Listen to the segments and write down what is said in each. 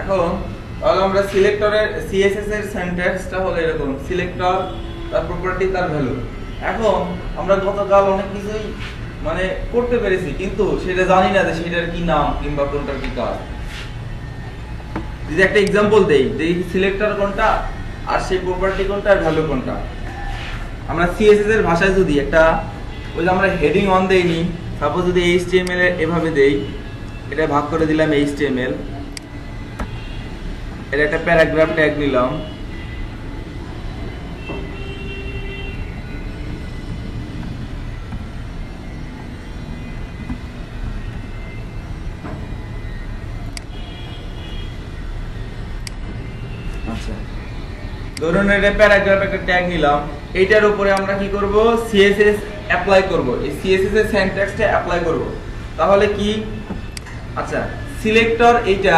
এখন তাহলে আমরা সিলেক্টরের সিএসএস এর সিনট্যাক্সটা হলো এরকম, সিলেক্টর তার প্রপার্টি তার ভ্যালু। এখন আমরা গতকাল অনেক কিছুই মানে করতে পেরেছি, কিন্তু সেটা জানি না যে সেটার কি নাম কিংবা কোনটার কি কাজ। যদি একটা एग्जांपल দেই যে সিলেক্টর কোনটা আর সেই প্রপার্টি কোনটা আর ভ্যালু কোনটা। আমরা সিএসএস এর ভাষায় যদি একটা ওই যে আমরা হেডিং অন দেইনি, সাপোজ যদি এইচটিএমএল এর এভাবে দেই, এটা ভাগ করে দিলাম এইচটিএমএল, এর একটা প্যারাগ্রাফ ট্যাগ নিলাম, আচ্ছা ধরুন এটা প্যারাগ্রাফ একটা ট্যাগ নিলাম, এইটার উপরে আমরা কি করব সিএসএস অ্যাপ্লাই করব, এই সিএসএস এর সিনট্যাক্সটা অ্যাপ্লাই করব। তাহলে কি, আচ্ছা সিলেক্টর এইটা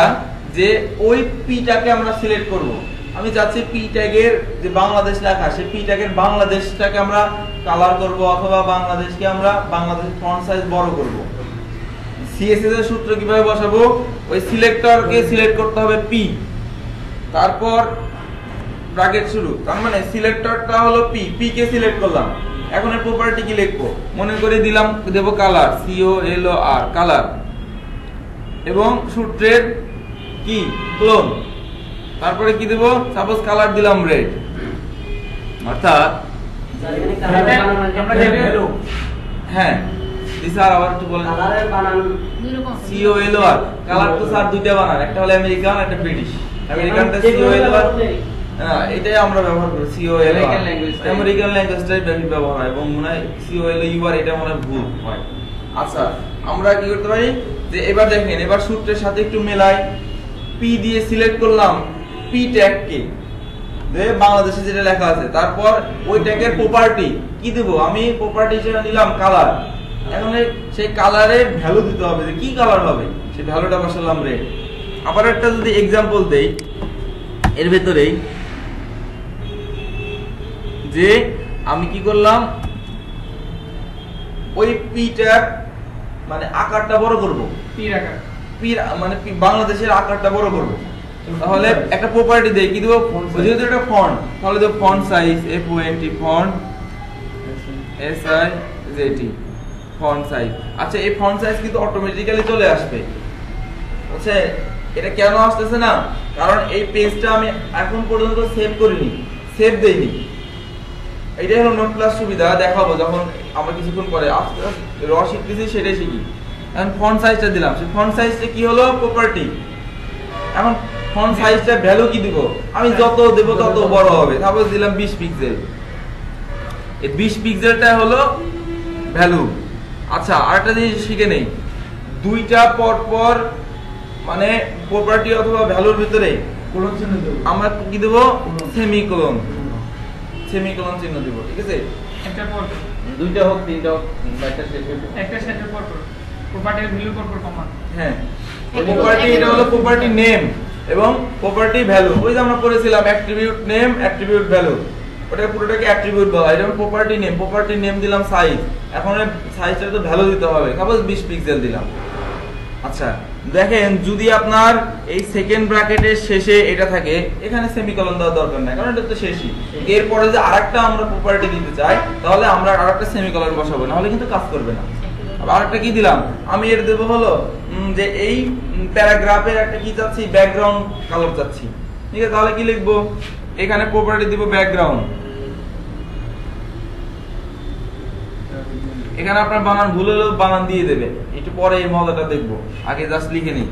যে ওই পিটাকে আমরা সিলেক্ট করব। আমি চাচ্ছি পি ট্যাগের যে বাংলাদেশ লেখা, সেই পি ট্যাগের বাংলাদেশটাকে আমরা কালার করব, অথবা বাংলাদেশকে আমরা বাংলাদেশ ফন্ট সাইজ বড় করব। সিএসএস এর সূত্র কিভাবে বসাবো, ওই সিলেক্টরকে সিলেক্ট করতে হবে পি, তারপর ব্র্যাকেট শুরু, তার মানে সিলেক্টরটা হলো পি, পি কে সিলেক্ট করলাম। এখন এর প্রপার্টি কি লিখবো, মনে করে দিলাম দেব কালার, COLOR কালার, এবং সূত্রের কি ক্লোন, তারপরে কি দেব, সাপোজ কালার দিলাম রেড, অর্থাৎ হ্যাঁ স্যার আবার একটু বলেন। কালারের বানান COLOR, কালার তো স্যার দুইটা বানান, একটা হলো আমেরিকান একটা ব্রিটিশ। আমেরিকানটা COLOR, হ্যাঁ এটাই আমরা ব্যবহার করি, COLOR আমেরিকান ল্যাঙ্গুয়েজটাই বেশি ব্যবহার হয়, এবং মনে হয় COLOR এটা মনে হয় ভুল হয়। আচ্ছা আমরা কি করতে পারি, যে এবার দেখেন এবার সূত্রের সাথে একটু মেলাই, পি দিয়ে সিলেক্ট করলাম পি ট্যাগ কে, যে বাংলাদেশে যেটা লেখা আছে, তারপর ওই ট্যাগের প্রপার্টি কি দেব, আমি প্রপার্টি হিসেবে নিলাম কালার। এখন সেই কালারের ভ্যালু দিতে হবে, যে কি কালার হবে, সেই ভ্যালুটা বসালাম রেড। আবার একটা যদি एग्जांपल দেই এর ভেতরেই, যে আমি কি করলাম ওই পিটার মানে আকারটা বড় করব, পির আকার, পির মানে বাংলাদেশের আকারটা বড় করব। তাহলে একটা প্রপার্টি দেই, কি দেব, যেহেতু এটা ফন্ট তাহলে দেব font size FONT, font SIZ font size. আচ্ছা এই ফন্ট সাইজ কিন্তু অটোমেটিক্যালি চলে আসবে। আচ্ছা এটা কেন আসতেছে না, কারণ এই পেজটা আমি এখন পর্যন্ত সেভ করিনি, সেভ দেইনি। এটাই হলো নোট প্লাস সুবিধা, দেখাবো যখন আমরা কিছুক্ষণ পরে আস্তে আস্তে র শিখতেছি সেটাই শিখি। এখন ফন্ট সাইজটা দিলাম, সেই ফন্ট সাইজটা কি হলো প্রপার্টি। এখন ফন্ট সাইজটা ভ্যালু কি দিব, আমি যত দেব তত বড় হবে, সাপোজ দিলাম 20 পিক্সেল, এই 20 পিক্সেলটা হলো ভ্যালু। আচ্ছা আরেকটা জিনিস শিখে নেই, দুইটা পর পর মানে প্রপার্টি অথবা ভ্যালুর ভিতরে কোলন চিহ্ন দেব, আমরা কি দেব সেমিকোলন, সেমিকোলন চিহ্ন দেব, ঠিক আছে। একটা পর দুইটা হোক তিনটা হোক একটা শেষ হবে, একটা শেষের পর পর প্রপার্টির ভ্যালু পর পর কমা, হ্যাঁ প্রপার্টি এটা হলো প্রপার্টি নেম এবং প্রপার্টি ভ্যালু। ওই যে আমরা করেছিলাম অ্যাট্রিবিউট নেম অ্যাট্রিবিউট ভ্যালু, ওটা পুরোটাকে অ্যাট্রিবিউট বলা হয়। যেমন প্রপার্টি নেম দিলাম সাইজ, এখন সাইজটা তো ভ্যালু দিতে হবে, সাপোজ 20 পিক্সেল দিলাম। আচ্ছা দেখেন যদি আপনার এই সেকেন্ড ব্র্যাকেটের শেষে এটা থাকে, এখানে সেমিকোলন দেওয়ার দরকার নাই, কারণ এটা তো শেষই। এরপরে যে আরেকটা আমরা প্রপার্টি দিতে চাই, তাহলে আমরা আরেকটা সেমিকোলন বসাবো, নাহলে কিন্তু কাজ করবে না। আবার আরেকটা কি দিলাম, আমি এর দেব হলো যে এই প্যারাগ্রাফের একটা কি চাচ্ছি, ব্যাকগ্রাউন্ড কালার চাচ্ছি, ঠিক আছে। তাহলে কি লিখবো, এখানে প্রপার্টি দিব ব্যাকগ্রাউন্ড। এখানে আপনার বানান ভুল হলেও বানান দিয়ে দেবে, একটু পরে এই মজাটা দেখবো, আগে জাস্ট লিখে নিই।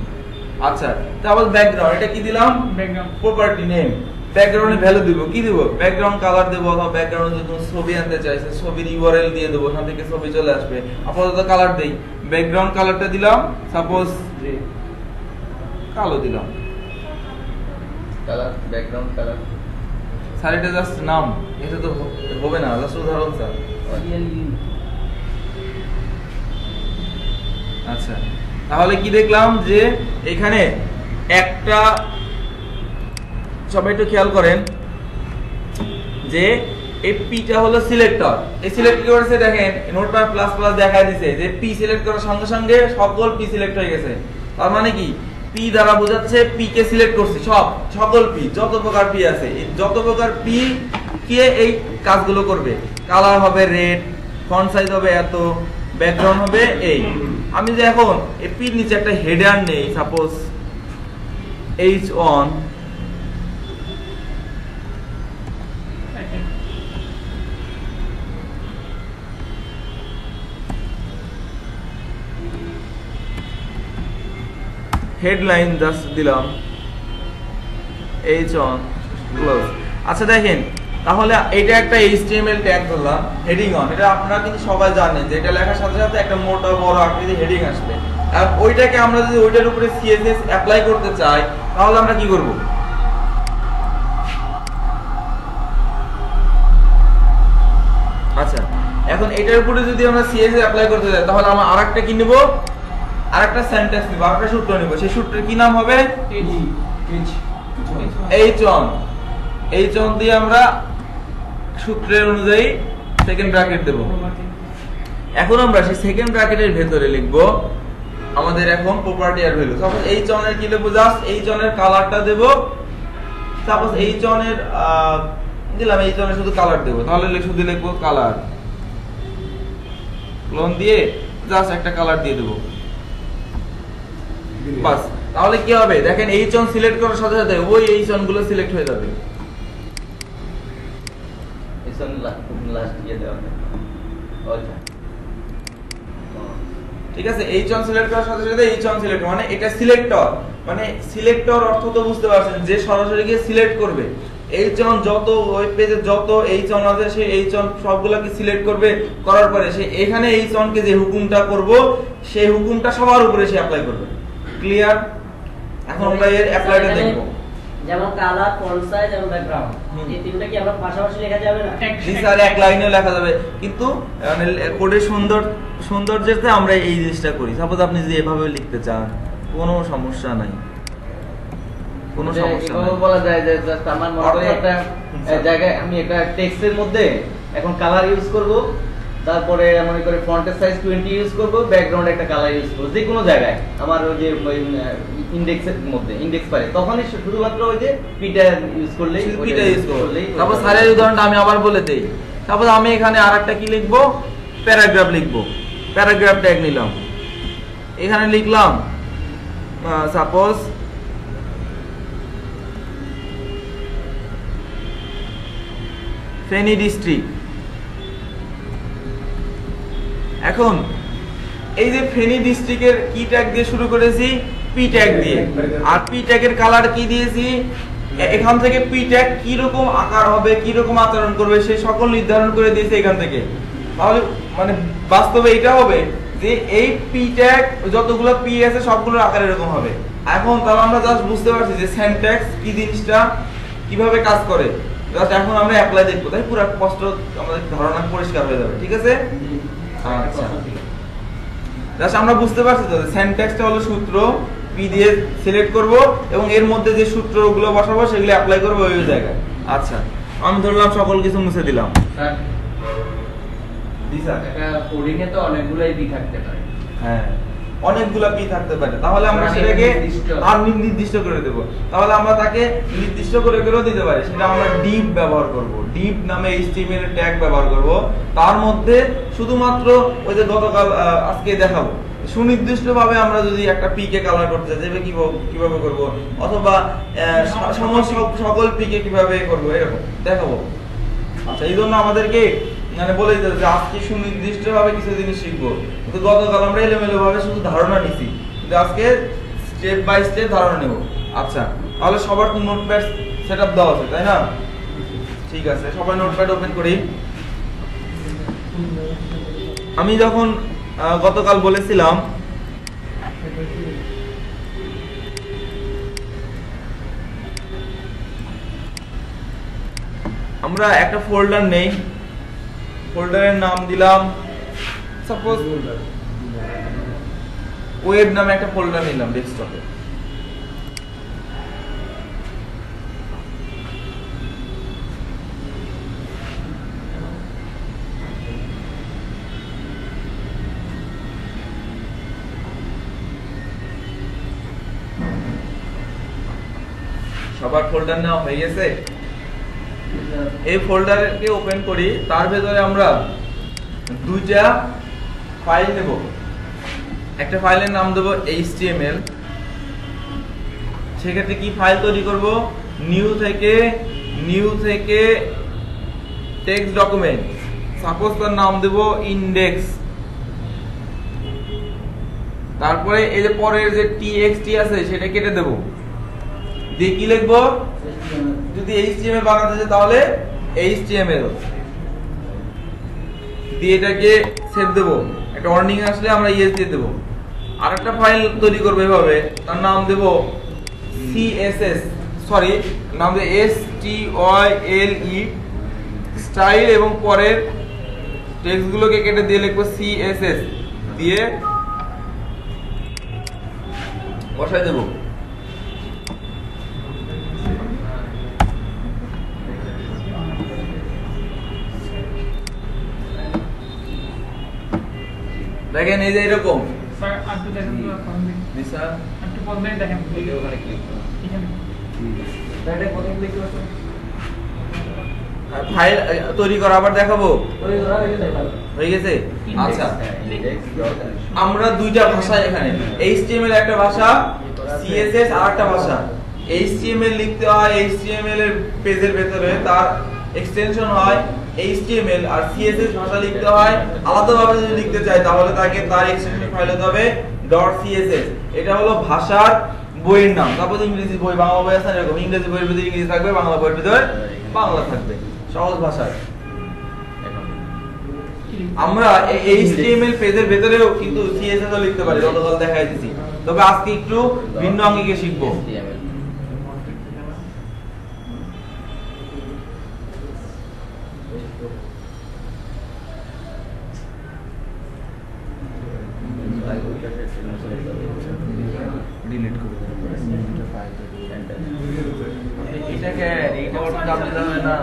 আচ্ছা তারপর ব্যাকগ্রাউন্ড, এটা কি দিলাম ব্যাকগ্রাউন্ড প্রপার্টি নেম, ব্যাকগ্রাউন্ডে ভ্যালু দিব, কি দিব ব্যাকগ্রাউন্ড কালার দেব, অথবা ব্যাকগ্রাউন্ডে যদি ছবি আনতে চাইছে ছবির URL দিয়ে দেবো, ওখান থেকে ছবি চলে আসবে। আপাতত কালার দেই, ব্যাকগ্রাউন্ড কালারটা দিলাম সাপোজ কালো দিলাম, কালার ব্যাকগ্রাউন্ড কালার। স্যার এটা জাস্ট নাম, এটা তো হবে না, জাস্ট উদাহরণ স্যার। আচ্ছা তাহলে কি দেখলাম, যে এখানে একটা সবাই একটু খেয়াল করেন, যে এই পিটা হলো সিলেক্টর, এই সিলেক্ট কি করেছে দেখেন, নোটপ্যাড প্লাস প্লাস দেখায় দিছে যে পি সিলেক্ট করার সঙ্গে সঙ্গে সকল পি সিলেক্ট হয়ে গেছে। তার মানে কি, P পি দ্বারা বোঝাচ্ছে পি কে সিলেক্ট করছি, সকল পি, যত প্রকার পি আছে, এই যত প্রকার পি কে এই কাজগুলো করবে। কালার হবে রেড, ফন্ট সাইজ হবে এত, ব্যাকগ্রাউন্ড হবে এই। আমি যে এখন এই পির নিচে একটা হেডার নেই, সাপোজ H1, হেডলাইন জাস্ট দিলাম H1 ক্লোজ। আচ্ছা দেখেন, তাহলে এটা একটা HTML ট্যাগ ধরলাম, হেডিং অন। এটা আপনারা কিন্তু সবাই জানেন যে এটা লেখার সাথে সাথে একটা মোটা বড় আকৃতি হেডিং আসবে। আর ওইটাকে আমরা যদি ওইটার উপরে CSS অ্যাপ্লাই করতে চাই তাহলে আমরা কি করব? আচ্ছা, এখন এটার উপরে যদি আমরা CSS অ্যাপ্লাই করতে চাই তাহলে আমরা আরেকটা কি নেব, আরেকটা সেন্টেন্স নিব, আরেকটা সূত্র নিব। সেই সূত্রের কি নাম হবে? H1। H1 দিয়ে আমরা সূত্রের অনুযায়ী সেকেন্ড ব্র্যাকেট দেব। এখন আমরা সেই সেকেন্ড ব্র্যাকেটের ভেতরে লিখব আমাদের এখন প্রপার্টি আর ভ্যালু। সাপোজ H1 এর কি লিখব? জাস্ট H1 এর কালারটা দেব। সাপোজ H1 এর দিলাম, H1 এর শুধু কালার দেব, তাহলে শুধু লিখব কালার, ক্লোন দিয়ে জাস্ট একটা কালার দিয়ে দেব, বাস। তাহলে কি হবে দেখেন, H1 সিলেক্ট করার সাথে সাথে ওই H1 গুলো সিলেক্ট হয়ে যাবে। ঠিক আছে, H1 সিলেক্ট করার সাথে সাথে H1 সিলেক্ট, মানে এটা সিলেক্টর, মানে সিলেক্টর অর্থ তো বুঝতে পারছেন, যে সরাসরি গিয়ে সিলেক্ট করবে। H1 যত ওয়েব পেজে যত H1 আছে সেই H1 সবগুলোকে সিলেক্ট করবে, করার পরে সে এখানে H1 কে যে হুকুমটা করব সেই হুকুমটা সবার উপরে সে অ্যাপ্লাই করবে। ক্লিয়ার? এখন আমরা এর অ্যাপ্লাইটা দেখব। যেমন কালার, ফন্ট সাইজ এবং ব্যাকগ্রাউন্ড, এই তিনটা কি আমরা পাশাপাশি লেখা যাবে না? জি স্যার, এক লাইনেও লেখা যাবে, কিন্তু মানে কোডের সৌন্দর্যেতে আমরা এই জিনিসটা করি। সাপোজ আপনি যদি এভাবে লিখতে চান, কোনো সমস্যা নাই, কোনো সমস্যা নাই। বলা যায় যে জাস্ট আমার মনে করি একটা জায়গায় আমি একটা টেক্সটের মধ্যে এখন কালার ইউজ করব, তারপরে মনে করি ফন্টের সাইজ 20 ইউজ করব, ব্যাকগ্রাউন্ড একটা কালার ইউজ করব, যে কোনো জায়গায় আমার ওই যে ইনডেক্সের মধ্যে ইনডেক্স পারে, তখনই শুধুমাত্র ওই যে পিটা ইউজ করলেই, পিটা ইউজ করলেই। তারপর স্যারের উদাহরণটা আমি আবার বলে দেই। তারপর আমি এখানে আরেকটা কি লিখব? প্যারাগ্রাফ লিখব। প্যারাগ্রাফ ট্যাগ নিলাম, এখানে লিখলাম সাপোজ ফেনী ডিস্ট্রিক্ট। এখন এই যে ফেনী ডিস্ট্রিক্টের কি ট্যাগ দিয়ে শুরু করেছি? পি ট্যাগ দিয়ে। আর পি ট্যাগের কালার কি দিয়েছি? এখান থেকে পি ট্যাগ কি রকম আকার হবে, কি রকম আচরণ করবে সেই সকল নির্ধারণ করে দিয়েছি এখান থেকে। তাহলে মানে বাস্তবে এটা হবে যে এই পি ট্যাগ যতগুলো পি আছে সবগুলোর আকার এরকম হবে। এখন তাহলে আমরা জাস্ট বুঝতে পারছি যে সিনট্যাক্স কি জিনিসটা কিভাবে কাজ করে। জাস্ট এখন আমরা অ্যাপ্লাই দেখব, তাই পুরো স্পষ্ট আমাদের ধারণা পরিষ্কার হয়ে যাবে। ঠিক আছে? আচ্ছা, জাস্ট আমরা বুঝতে পারছি তো সিনট্যাক্সটা হলো সূত্র, পি দিয়ে সিলেক্ট করব এবং এর মধ্যে যে সূত্রগুলো বসাবো সেগুলো অ্যাপ্লাই করব ওই জায়গায়। আচ্ছা, আমি ধরলাম সকল কিছু মুছে দিলাম। স্যার জি স্যার, একটা কোডিং এ তো অনেকগুলাই পি থাকতে পারে। হ্যাঁ, অনেকগুলা পি থাকতে পারে, তাহলে আমরা সেটাকে আর নির্দিষ্ট করে দেব। তাহলে আমরা তাকে নির্দিষ্ট করে করেও দিতে পারি, সেটা আমরা ডিপ ব্যবহার করব। ডিপ নামে HTML এর ট্যাগ ব্যবহার করব। তার মধ্যে শুধুমাত্র ওই যে গতকাল আজকে দেখাবো, সুনির্দিষ্টভাবে আমরা যদি একটা পি কে কালার করতে চাই তবে কিভাবে করব, অথবা সকল পি কে কিভাবে করব এরকম দেখাবো। আচ্ছা, এই জন্য আমাদেরকে মানে বলে দিতে যে আজকে সুনির্দিষ্টভাবে কিছু জিনিস শিখবো, কিন্তু গতকাল আমরা এলোমেলো ভাবে শুধু ধারণা নিছি, কিন্তু আজকে স্টেপ বাই স্টেপ ধারণা নেব। আচ্ছা, তাহলে সবার তো নোটপ্যাড সেটআপ দেওয়া আছে, তাই না? ঠিক আছে, সবাই নোটপ্যাড ওপেন করি। আমি যখন গতকাল বলেছিলাম আমরা একটা ফোল্ডার নেই, ফোল্ডারের নাম দিলাম সাপোজ ওয়েব নামে একটা ফোল্ডার নিলাম ডেস্কটপে। সবার ফোল্ডার নেওয়া হয়ে গেছে। এই ফোল্ডারকে ওপেন করি, তার ভেতরে আমরা দুইটা ফাইল নেব। একটা ফাইলের নাম দেব HTML। সেক্ষেত্রে কি ফাইল তৈরি করব, নিউ থেকে টেক্সট ডকুমেন্ট, সাপোজ তার নাম দেব ইন্ডেক্স। তারপরে এই যে পরের যে txt আছে সেটা কেটে দেব, দিয়ে কি লিখবো, যদি HTML বানাতে চাই তাহলে HTML দিয়ে এটাকে সেভ দেব। একটা ওয়ার্নিং আসলে আমরা ইয়েস দিয়ে দেব। আরেকটা ফাইল তৈরি করব এভাবে, তার নাম দেব CSS, সরি নাম দেব STYLE স্টাইল, এবং পরের টেক্সট গুলোকে কেটে দিয়ে লিখবো CSS দিয়ে বসাই দেব। দেখেন এই যে এরকম ফাইল তৈরি করা আবার দেখাবো, হয়ে গেছে। আচ্ছা, আমরা দুইটা ভাষা এখানে, HTML একটা ভাষা, CSS আর একটা ভাষা। HTML লিখতে হয় HTML এর পেজের ভেতরে, তার এক্সটেনশন হয় HTML, আর CSS ভাষা লিখতে হয় আলাদাভাবে। যদি লিখতে চাই তাহলে তাকে তার এক্সটেনশন ফাইল হতে হবে .css। এটা হলো ভাষার বইয়ের নাম। তারপর ইংরেজি বই, বাংলা বই আছে এরকম, ইংরেজি বইয়ের ভিতরে ইংরেজি থাকবে, বাংলা বইয়ের ভিতরে বাংলা থাকবে, সহজ ভাষায়। আমরা এই HTML পেজের ভেতরেও কিন্তু CSS ও লিখতে পারি, গতকাল দেখাই দিয়েছি। তবে আজকে একটু ভিন্ন অঙ্গিকে শিখবো। ডিলিট করে এটাকে এইটা ওর দাম দিতে হবে না।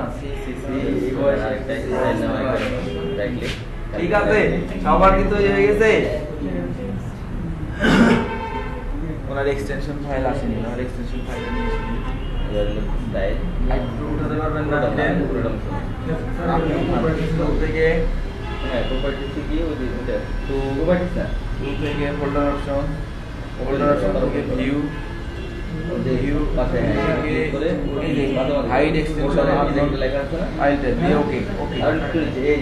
ঠিক আছে, সবার কিন্তু হয়ে গেছে। ওনার এক্সটেনশন ফাইল আসেনি, ওনার এক্সটেনশন ফাইল নিয়ে উঠাতে পারবেন না থেকে, হ্যাঁ প্রপার্টিস থেকে ওই যে তো প্রপার্টিস না, থেকে ফোল্ডার অপশন থেকে ভিউ পাশে করে হাইড এক্সটেনশন লেখা আছে না, ফাইলটা দিয়ে ওকে আর এই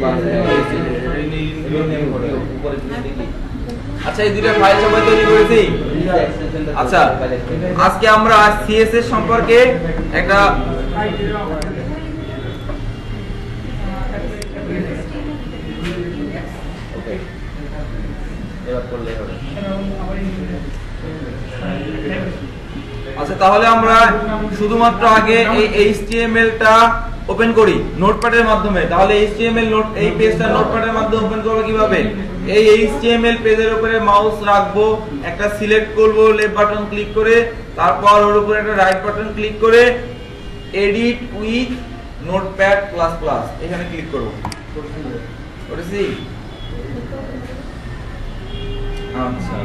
উপরে দেখি। আচ্ছা, এই দুটো ফাইল সবাই তৈরি করেছি। আচ্ছা, আজকে আমরা CSS সম্পর্কে একটা এবার করলেই হবে। আচ্ছা, তাহলে আমরা শুধুমাত্র আগে এই HTML টা ওপেন করি নোটপ্যাডের মাধ্যমে। তাহলে HTML নোট, এই পেজটা নোটপ্যাডের মাধ্যমে ওপেন করব কিভাবে? এই HTML পেজের উপরে মাউস রাখবো, একটা সিলেক্ট করব লেফট বাটন ক্লিক করে, তারপর ওর উপরে একটা রাইট বাটন ক্লিক করে edit with notepad plus plus এখানে ক্লিক করব। করেছি? আচ্ছা,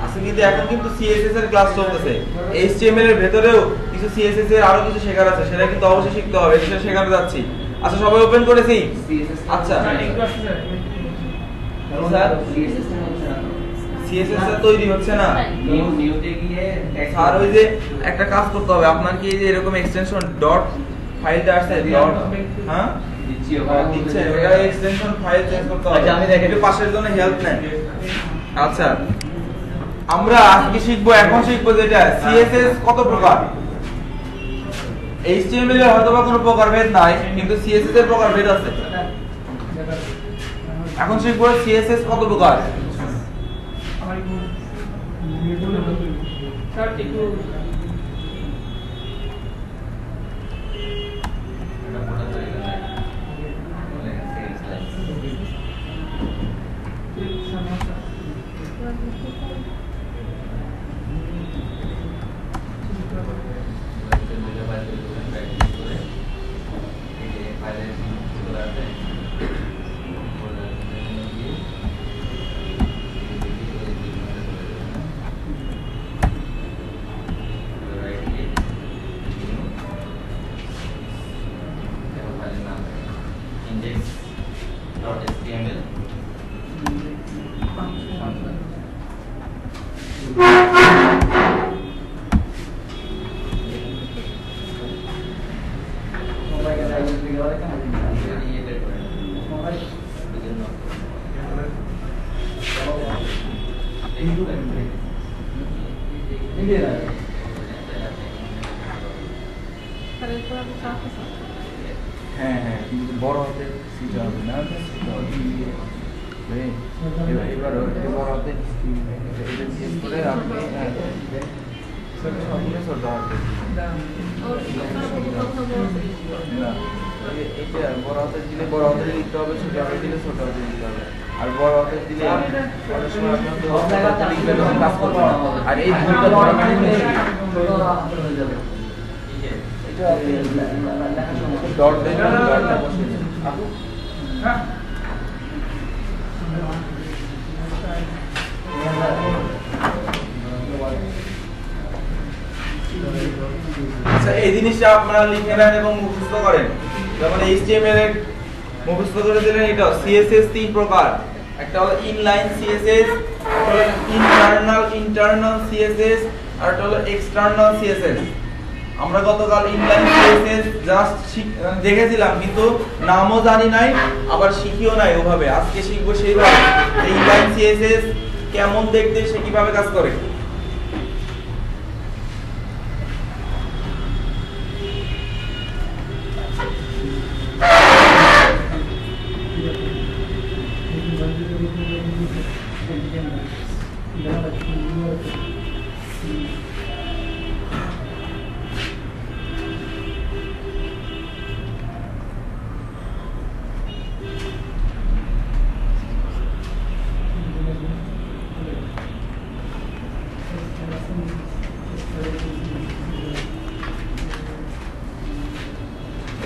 আজকে কিন্তু এখন কিন্তু CSS এর ক্লাস চলতেছে। HTML এর ভেতরেও কিছু CSS এর আরো কিছু শেখার আছে, সেটা কিন্তু অবশ্যই শিখতে হবে, সেটা শেখাতে যাচ্ছি। আচ্ছা, সবাই ওপেন করেছি? আচ্ছা, CSS এর তৈরি হচ্ছে না, নিউতে গিয়ে আর ওই যে একটা কাজ করতে হবে আপনার, কি যে এরকম এক্সটেনশন ডট ফাইলটা আছে, ডট হ্যাঁ দিচ্ছে, ওটা এক্সটেনশন ফাইল চেঞ্জ করতে হবে। আচ্ছা, আমি দেখে একটু পাশের জন্য হেল্প নেন। আচ্ছা, আমরা আজকে শিখবো, এখন শিখবো যেটা CSS কত প্রকার। HTML এর হয়তো বা কোনো প্রকারভেদ নাই, কিন্তু CSS এর প্রকারভেদ আছে। এখন শিখবো CSS কত প্রকার। হ্যাঁ হ্যাঁ, কিন্তু বড় হাতে সিটা হবে না, এবার বড় হাতে এটা চেঞ্জ করে আপনি ছোট হাতে এটা বড় হাতে দিলে বড় হাতে লিখতে হবে, ছোট হাতে দিলে ছোট হাতে দিতে হবে। আর বড় হাতে দিলে অনেক সময় আপনার লিখলে তখন কাজ করবে না। আর এই ভুলটা ধরা মানে এটা ডট দেবেন, ডটটা বসিয়ে দেবেন। আচ্ছা, এই জিনিসটা আপনারা লিখে নেন এবং মুখস্থ করেন। যেমন HTML এর মুখস্থ করে দিলেন। এটা CSS তিন প্রকার, একটা হলো ইনলাইন CSS, একটা হলো ইন্টারনাল CSS, আর একটা হলো এক্সটার্নাল CSS। আমরা গতকাল ইনলাইন CSS জাস্ট দেখেছিলাম, কিন্তু নামও জানি নাই, আবার শিখিও নাই ওভাবে। আজকে শিখবো সেইভাবে ইনলাইন CSS কেমন দেখতে, সে কিভাবে কাজ করে।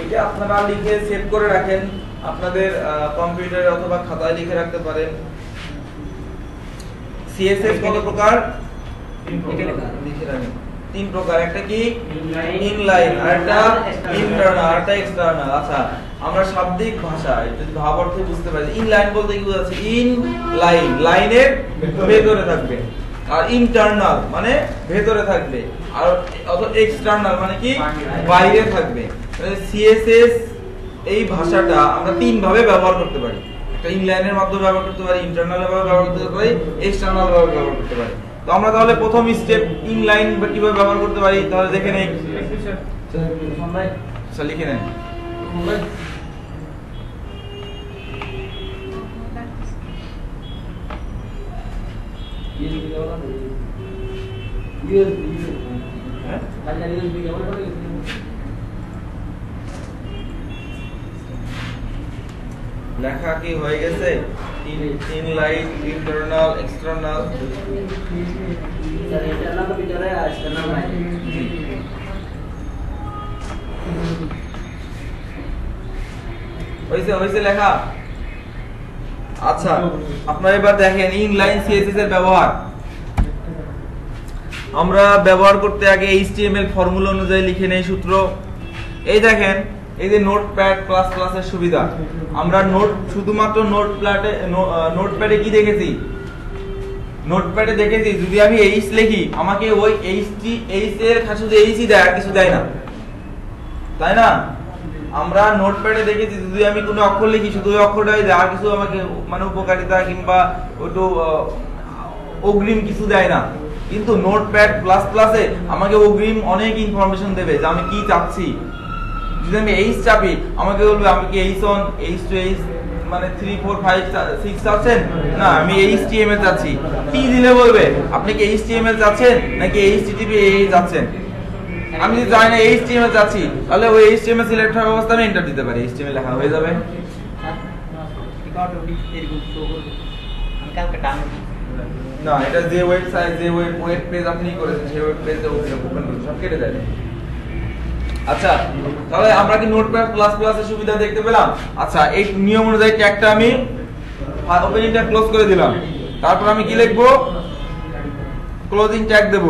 এটা আপনারা লিখে সেভ করে রাখেন আপনাদের কম্পিউটারে অথবা খাতায় লিখে রাখতে পারেন। CSS কত প্রকার? লিখে রাখেন তিন প্রকার। একটা কি ইনলাইন, আরেকটা ইন্টারনাল, আরেকটা এক্সটার্নাল। আচ্ছা, আমরা শাব্দিক ভাষায় যদি ভাব অর্থে বুঝতে পারি, ইনলাইন বলতে কি বোঝাচ্ছে? ইন লাইন, লাইনের ভেতরে থাকবে। আর ইন্টারনাল মানে ভেতরে থাকবে, আর এক্সটার্নাল মানে কি বাইরে থাকবে। CSS এই ভাষাটা আমরা তিন ভাবে ব্যবহার করতে পারি। একটা ইনলাইনের মাধ্যমে ব্যবহার করতে পারি, ইন্টারনাল ভাবে ব্যবহার করতে পারি, এক্সটার্নাল ভাবে ব্যবহার করতে পারি। তো আমরা তাহলে প্রথম স্টেপ ইনলাইন কিভাবে ব্যবহার করতে পারি তাহলে দেখে নেই। আচ্ছা, লিখে নেন। লেখা কি হয়ে গেছে? Inline, internal, external. ইন্টারনাল ভিতরে এক্সটার্নাল নাই। হইছে লেখা। আচ্ছা, আপনারা এবার দেখেন ইনলাইন CSS এর ব্যবহার। আমরা ব্যবহার করতে আগে HTML ফর্মুলা অনুযায়ী লিখে নেই সূত্র। এই দেখেন, এই যে নোটপ্যাড প্লাস প্লাসের সুবিধা। আমরা শুধুমাত্র নোটপ্যাডে কি দেখেছি? নোটপ্যাডে দেখেছি যদি আমি এইচ লিখি আমাকে ওই এইচ এর শুধু এইচই দেয়, আর কিছু দেয় না, তাই না? আমরা নোটপ্যাডে দেখেছি যদি আমি কোনো অক্ষর লিখি শুধু ওই অক্ষরটাই দেয়, আর কিছু আমাকে মানে উপকারিতা কিংবা একটু অগ্রিম কিছু দেয় না। কিন্তু নোটপ্যাড প্লাস প্লাসে আমাকে অগ্রিম অনেক ইনফরমেশন দেবে যে আমি কি চাচ্ছি। যদি আমি এইচ চাপি আমাকে বলবে আমি কি H1, H2, H মানে 3, 4, 5, 6 চাচ্ছেন, না আমি HTML চাচ্ছি। কি দিলে বলবে আপনি কি HTML চাচ্ছেন নাকি HTTP চাচ্ছেন। আমি যদি জানি না HTML চাচ্ছি, তাহলে ওই HTML সিলেক্ট হওয়ার অবস্থা আমি এন্টার দিতে পারি, HTML লেখা হয়ে যাবে। না, এটা যে ওয়েবসাইট যে ওয়েব পেজ আপনি করেছেন সেই ওয়েব পেজে ওপেন করুন, সব কেটে যাবে। আচ্ছা, তাহলে আমরা কি নোটপ্যাড প্লাস প্লাস এর সুবিধা দেখতে পেলাম। আচ্ছা, এই নিয়ম অনুযায়ী ট্যাগটা আমি ওপেনিং ট্যাগ ক্লোজ করে দিলাম। তারপর আমি কি লিখবো? ক্লোজিং ট্যাগ দেব,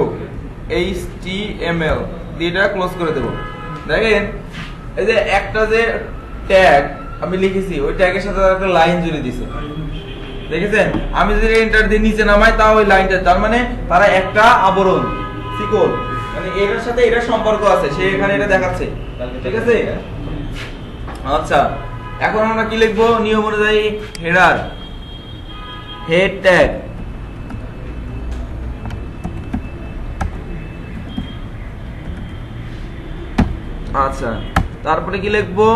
HTML দিয়ে এটা ক্লোজ করে দেব। দেখেন এই যে একটা যে ট্যাগ আমি লিখেছি ওই ট্যাগের সাথে একটা লাইন জুড়ে দিয়েছে, দেখেছেন? আমি যদি এন্টার দিয়ে নিচে নামাই তাও ওই লাইনটা, তার মানে তারা একটা আবরণ শিকল, মানে এটার সাথে এটা সম্পর্ক আছে, সে এখানে এটা দেখাচ্ছে, ঠিক আছে? আচ্ছা, এখন আমরা কি লিখবো নিয়ম অনুযায়ী? হেডার, হেড ট্যাগ, আচ্ছা, তারপরে কি লিখবো?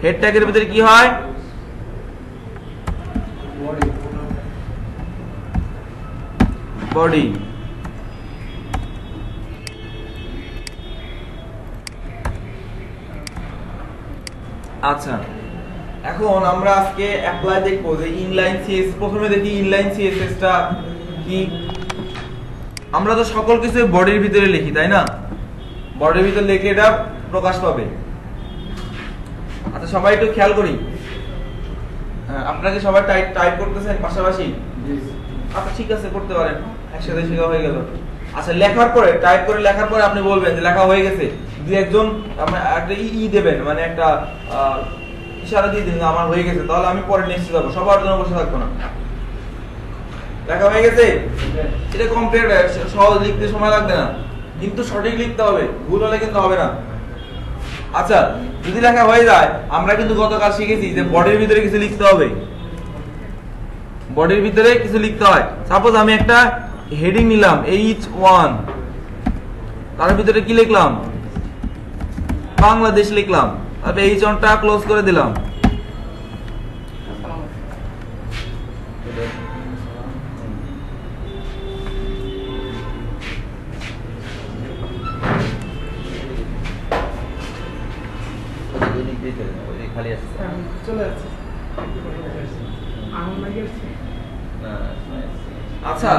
হেড ট্যাগের ভিতরে কি হয়? বডি। আচ্ছা, এখন আমরা আজকে অ্যাপ্লাই দেখবো যে ইনলাইন সিএসএস। প্রথমে দেখি ইনলাইন সিএসএস টা কি। আমরা তো সকল কিছু বডির ভিতরে লিখি, তাই না? বডির ভিতরে লিখে এটা প্রকাশ পাবে। আচ্ছা, সবাই একটু খেয়াল করি। আপনারা কি সবাই টাইপ করতেছেন পাশাপাশি? আচ্ছা, ঠিক আছে, করতে পারেন, একসাথে শেখা হয়ে গেল। আচ্ছা, লেখার পরে টাইপ করে লেখার পরে আপনি বলবেন যে লেখা হয়ে গেছে। দুই একজন একটা দেবেন, মানে একটা ইশারা দিয়ে দিন আমার হয়ে গেছে, তাহলে আমি পরে নেক্সট যাবো, সবার জন্য বসে থাকবো না। লেখা হয়ে গেছে, এটা কমপ্লিট, সহজ, লিখতে সময় লাগবে না, কিন্তু সঠিক লিখতে হবে, ভুল হলে কিন্তু হবে না। আচ্ছা, যদি লেখা হয়ে যায়, আমরা কিন্তু গতকাল শিখেছি যে বডির ভিতরে কিছু লিখতে হবে। বডির ভিতরে কিছু লিখতে হয়। সাপোজ আমি একটা হেডিং নিলাম H1, তার ভিতরে কি লিখলাম? বাংলাদেশ লিখলাম। তারপরে H1 টা ক্লোজ করে দিলাম। আচ্ছা,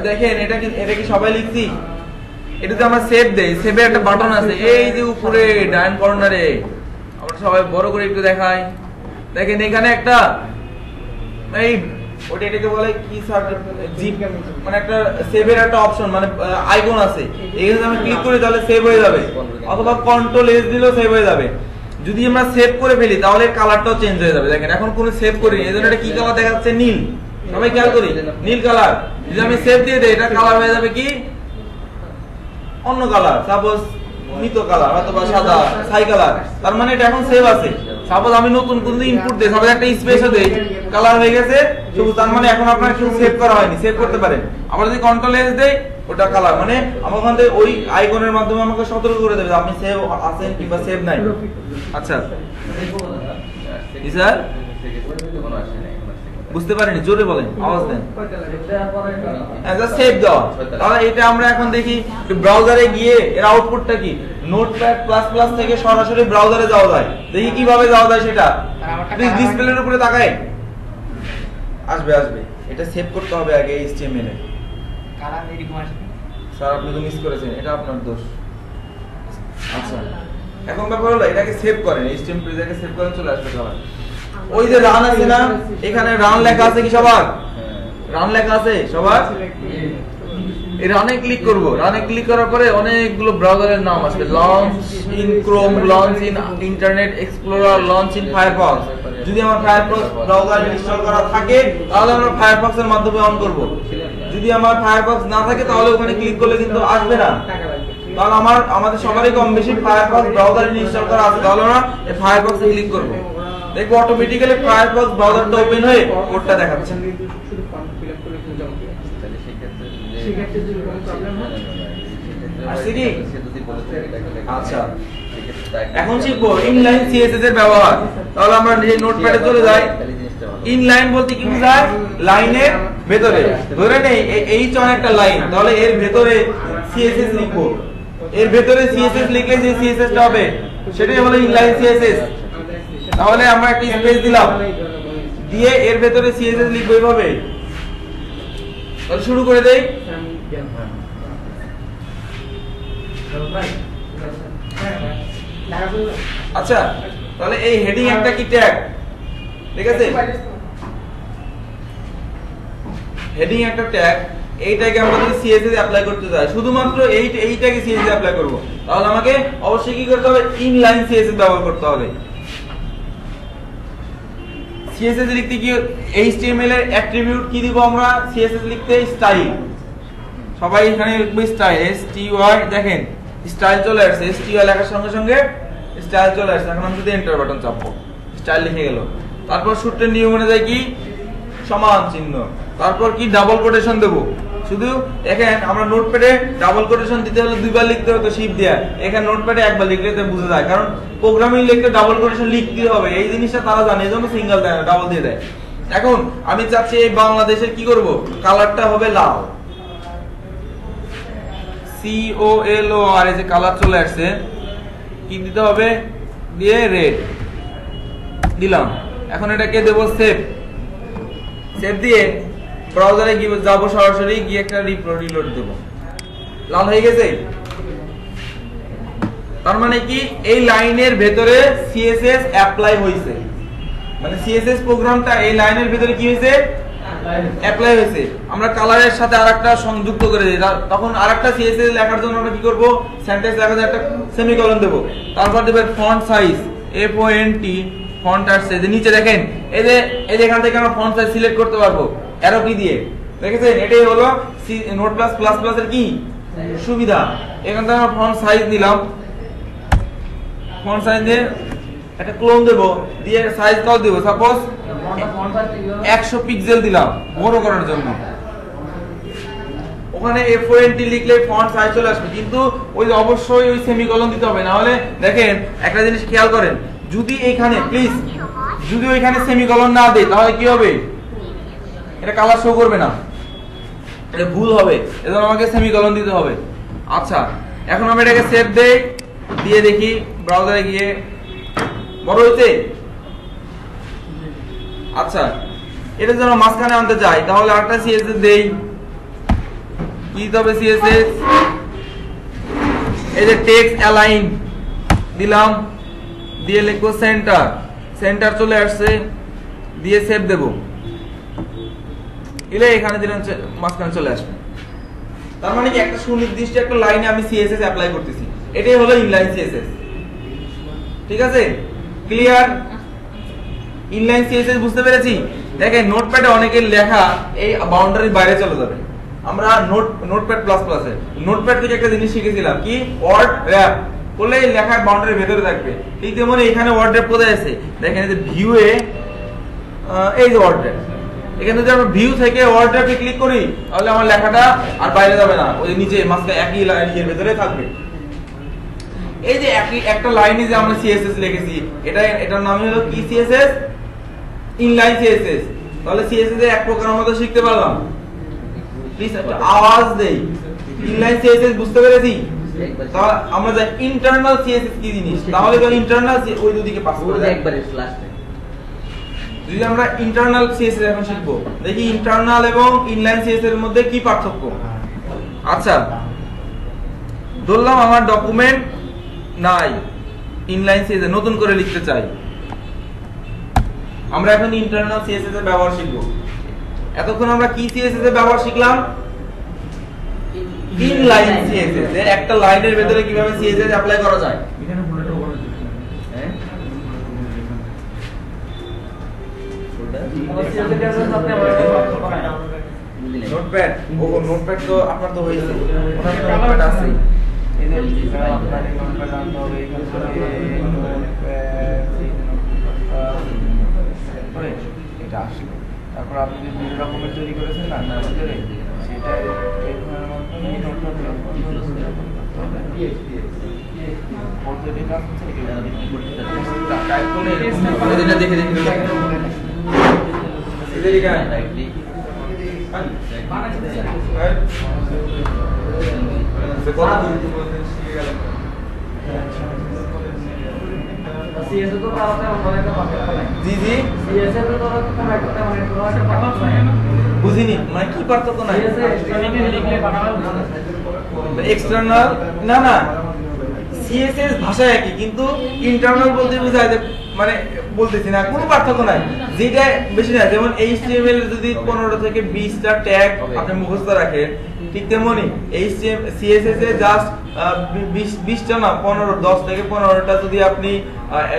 দেখেন এটা কি সবাই লিখছি? এটাতে আমরা সেভ দেই, সেভের একটা বাটন আছে এই যে উপরে ডান কর্নারে। আমরা সবাই বড় করে একটু দেখাই। দেখেন এখানে একটা এই ওটা এটাকে বলে কি স্যার, মানে একটা সেভের একটা অপশন, মানে আইকন আছে। এখানে আমি ক্লিক করি তাহলে সেভ হয়ে যাবে, অথবা কন্ট্রোল এস দিলেও সেভ হয়ে যাবে। যদি আমরা সেভ করে ফেলি তাহলে কালারটাও চেঞ্জ হয়ে যাবে। দেখেন এখন কোনো সেভ করিনি, এজন্য এটা কি কালার দেখাচ্ছে? নীল। সবাই খেয়াল করি, নীল কালার। যদি আমি সেভ দিয়ে দেই, এটা কালার হয়ে যাবে কি অন্য কালার, সাপোজ মৃত কালার অথবা সাদা ছাই কালার। তার মানে এটা এখন সেভ আছে। সাপোজ আমি নতুন কোন ইনপুট দেই, সাপোজ একটা স্পেসও দেই, কালার হয়ে গেছে সবুজ, তার মানে এখন আপনার কিছু সেভ করা হয়নি, সেভ করতে পারেন। আবার যদি কন্ট্রোল এস দেই, ওটা কালার, মানে আমার ওখান থেকে ওই আইকনের মাধ্যমে আমাকে সতর্ক করে দেবে আপনি সেভ আছেন কিংবা সেভ নাই। আচ্ছা, স্যার বুঝতে পারেনি, জোরে বলেন, আওয়াজ দেন। সেভ দাও। তাহলে এটা আমরা এখন দেখি ব্রাউজারে গিয়ে এর আউটপুটটা কি। নোটপ্যাড প্লাস প্লাস থেকে সরাসরি ব্রাউজারে যাওয়া যায়। দেখি কিভাবে যাওয়া যায় সেটা। ডিসপ্লের উপরে তাকাই, আসবে। এটা সেভ করতে হবে আগে HTML এ। স্যার আপনি তো মিস করেছেন, এটা আপনার দোষ। আচ্ছা, এখন ব্যাপার হলো এটাকে সেভ করেন, HTML পেজটাকে সেভ করেন, চলে আসবে কালার। ওই যে রান আছে না, এখানে রান লেখা আছে কি সবার? রান লেখা আছে সবার? এই রানে ক্লিক করব। রানে ক্লিক করার পরে অনেকগুলো ব্রাউজারের নাম আসবে। Launch in Chrome, launch in internet explorer, launch in Firefox. যদি আমার ফায়ারফক্স ব্রাউজার ইনস্টল করা থাকে তাহলে আমরা ফায়ারফক্স এর মাধ্যমে অন করব। যদি আমার ফায়ারফক্স না থাকে তাহলে ওখানে ক্লিক করলে কিন্তু আসবে না। তাহলে আমাদের সবারই কম বেশি ফায়ারফক্স ব্রাউজার ইনস্টল করা আছে, তাহলে আমরা এই ফায়ারফক্সে ক্লিক করব। দেখো অটোমেটিক্যালি ফায়ারফক্স ব্রাউজারটা ওপেন হয়ে কোডটা দেখাচ্ছে। আচ্ছা, এখন শিখবো ইনলাইন সিএসএস এর ব্যবহার। তাহলে আমরা এই নোটপ্যাডে চলে যাই। ইনলাইন বলতে কি বোঝায়? লাইনের ভেতরে। ধরে নেই H1 একটা লাইন, তাহলে এর ভেতরে সিএসএস লিখবো। এর ভেতরে সিএসএস লিখলে যে সিএসএসটা হবে সেটাই হলো ইনলাইন সিএসএস। তাহলে আমরা একটা স্পেস দিলাম, দিয়ে এর ভেতরে সিএসএস লিখবো এইভাবে। তাহলে শুরু করে দেই। আচ্ছা, তাহলে এই হেডিং একটা কি ট্যাগ, ঠিক আছে? হেডিং একটা ট্যাগ, এইটাকে আমরা যদি সিএসএস অ্যাপ্লাই করতে চাই, শুধুমাত্র এইটাকে সিএসএস অ্যাপ্লাই করব, তাহলে আমাকে অবশ্যই কি করতে হবে? ইনলাইন সিএসএস ব্যবহার করতে হবে। সিএসএস লিখতে কি HTML এর অ্যাট্রিবিউট কি দিব আমরা? সিএসএস লিখতে স্টাইল। সবাই এখানে লিখবে স্টাইল, STY। দেখেন স্টাইল চলে আসছে, STY লেখার সঙ্গে সঙ্গে স্টাইল চলে আসছে। এখন আমি যদি এন্টার বাটন চাপবো, স্টাইল লিখে গেল। তারপর সূত্রের নিয়ম অনুযায়ী কি? সমান চিহ্ন। তারপর কি? ডাবল কোটেশন দেব। শুধু দেখেন আমরা নোটপ্যাডে ডাবল কোটেশন দিতে হলে দুইবার লিখতে হতো শিফট দিয়ে, এখানে নোটপ্যাডে একবার লিখলে তো বুঝে যায়, কারণ প্রোগ্রামিং লিখতে ডাবল কোটেশন লিখতে হবে, এই জিনিসটা তারা জানে, এজন্য সিঙ্গেল দেয় না, ডাবল দিয়ে দেয়। এখন আমি চাচ্ছি এই বাংলাদেশের কি করব, কালারটা হবে লাল, COLOR, এই যে কালার চলে আসছে, কি দিতে হবে, দিয়ে রেড দিলাম। এখন এটাকে দেব সেভ, সেভ দিয়ে ব্রাউজারে গিয়ে যাব, সরাসরি গিয়ে একটা রিলোড দেব, লাল হয়ে গেছে। তার মানে কি এই লাইনের ভেতরে CSS অ্যাপ্লাই হয়েছে, মানে CSS প্রোগ্রামটা এই লাইনের ভেতরে কি হয়েছে, অ্যাপ্লাই হয়েছে। আমরা কালারের সাথে আরেকটা সংযুক্ত করে দিই, তখন আরেকটা CSS লেখার জন্য আমরা কি করব, সেন্টেন্স লেখার একটা সেমিকোলন দেব, তারপর দেব ফন্ট সাইজ FONT, ফন্ট আসছে যে নিচে দেখেন, এই যে এখান থেকে আমরা ফন্ট সাইজ সিলেক্ট করতে পারবো অ্যারো কি দিয়ে, দেখেছেন, এটাই হলো নোটপ্লাস প্লাস প্লাস এর কি সুবিধা। এখান থেকে আমরা ফন্ট সাইজ নিলাম, ফন্ট সাইজ দিয়ে একটা ক্লোন দেব, দিয়ে সাইজ কত দেব, সাপোজ 100 পিক্সেল দিলাম বড় করার জন্য, ওখানে FONT লিখলে ফন্ট সাইজ চলে আসবে, কিন্তু ওই অবশ্যই ওই সেমিকোলন দিতে হবে, না হলে দেখেন একটা জিনিস খেয়াল করেন, যদি এইখানে প্লিজ যদি ওইখানে সেমিকোলন না দেই তাহলে কি হবে, এটা কালার শো করবে না, এটা ভুল হবে, এজন্য আমাকে সেমিকোলন দিতে হবে। আচ্ছা এখন আমি এটাকে সেভ দেই, দিয়ে দেখি ব্রাউজারে গিয়ে বড় হইছে। আচ্ছা এটা যেন মাঝখানে আনতে চাই, তাহলে আরেকটা CSS দেই, কি তবে CSS, এই যে টেক্সট অ্যালাইন দিলাম, দিয়ে লিখবো সেন্টার, সেন্টার চলে আসছে, দিয়ে সেভ দেব, এলে এখানে দিলাম মাঝখানে চলে আসবে। তার মানে কি একটা সুনির্দিষ্ট একটা লাইনে আমি CSS অ্যাপ্লাই করতেছি, এটাই হলো ইনলাইন CSS। ঠিক আছে, ক্লিয়ার? ইনলাইন CSS বুঝতে পেরেছি। দেখেন নোটপ্যাডে অনেকের লেখা এই বাউন্ডারির বাইরে চলে যাবে, আমরা নোটপ্যাড প্লাস প্লাস এ নোটপ্যাড থেকে একটা জিনিস শিখেছিলাম, কি ওয়ার্ড র‍্যাপ করলে লেখা বাউন্ডারির ভেতরে থাকবে, ঠিক তেমনি এখানে ওয়ার্ড র‍্যাপ কোথায় আছে, দেখেন এই যে ভিউ এ, এই যে ওয়ার্ড র‍্যাপ, এখানে যদি আমরা ভিউ থেকে ওয়ার্ড র‍্যাপে ক্লিক করি তাহলে আমার লেখাটা আর বাইরে যাবে না, ওই নিচে মাঝখানে একই লাইনের ভেতরে থাকবে। এই যে একটা লাইনে যে আমরা CSS লিখেছি, এটার নাম হলো কি, CSS ইনলাইন CSS। তাহলে CSS এর এক প্রকার আমরা শিখতে পারলাম, প্লিজ একটা আওয়াজ দেই, ইনলাইন CSS বুঝতে পেরেছি। তাহলে আমরা যাই ইন্টারনাল CSS কি জিনিস, তাহলে তো ইন্টারনাল ওই দুদিকে পাস করে দেয় একবারে লাস্টে। যদি আমরা ইন্টারনাল CSS এখন শিখবো, দেখি ইন্টারনাল এবং ইনলাইন CSS এর মধ্যে কি পার্থক্য। আচ্ছা ধরলাম আমার ডকুমেন্ট নাই, ইনলাইন CSS নতুন করে লিখতে চাই, আমরা এখন ইন্টারনাল CSS এর ব্যবহার শিখব। এতক্ষণ আমরা কি CSS এর ব্যবহার শিখলাম, ইনলাইন CSS এর একটা লাইনের ভিতরে কিভাবে CSS অ্যাপ্লাই করা যায়। এখানে বুলেট ওভার হ্যাঁ নোটপ্যাড, ও নোটপ্যাড তো আপনার তো হয়েছে, ওনার তো নোটপ্যাড আছে, এই যে আপনার নোটপ্যাড আনতে হবে, এখান থেকে এটা আসবে, তারপর আপনি যে বিভিন্ন রকমের তৈরি করেছেন না তার ভিতরে, সেটা এখানের মাধ্যমে নোটপ্যাড পদ্ধতি কাজ হচ্ছে, টাইপ করে এটা দেখে দেখে এটা লিখা রাইটলি CSS তো তাহলে আমাদের একটা পার্থক্য নাই। জি জি CSS তো তাহলে কোনো একটা মানে কোনো একটা পার্থক্য নাই। বুঝিনি মানে কি পার্থক্য নাই, CSS এক্সটার্নালি লিখলে বানানো এক্সটার্নাল না না, CSS ভাষা একই, কিন্তু ইন্টারনাল বলতে বোঝায় যে মানে বলতেছি না কোনো পার্থক্য নাই, যেটা বেশি না, যেমন HTML যদি 15 থেকে 20টা ট্যাগ আপনি মুখস্থ রাখেন, ঠিক তেমনি CSS এ জাস্ট 20টা না 10 থেকে 15টা যদি আপনি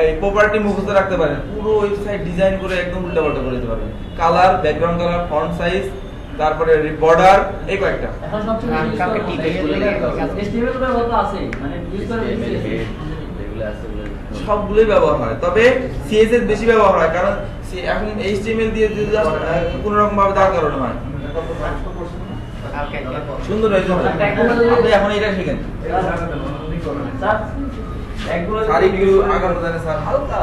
এই প্রপার্টি মুখস্থ রাখতে পারেন, পুরো ওয়েবসাইট ডিজাইন করে একদম উল্টাপাল্টা করে দিতে পারবেন। Colour, background colour, font size, তারপরে বর্ডার, এই কয়েকটা এখন সবচেয়ে HTML এর ব্যবহার আছে, মানে ইউজ করে এগুলো আছে সবগুলোই ব্যবহার হয়, তবে CSS বেশি ব্যবহার হয়, কারণ এখন HTML দিয়ে যদি জাস্ট কোনো রকম ভাবে দাঁড় করানো হয়। সুন্দর হয়েছে। আপনি এখন এটা শিখেন স্যার একগুলো সারি ভিউ আগার জানে স্যার হালকা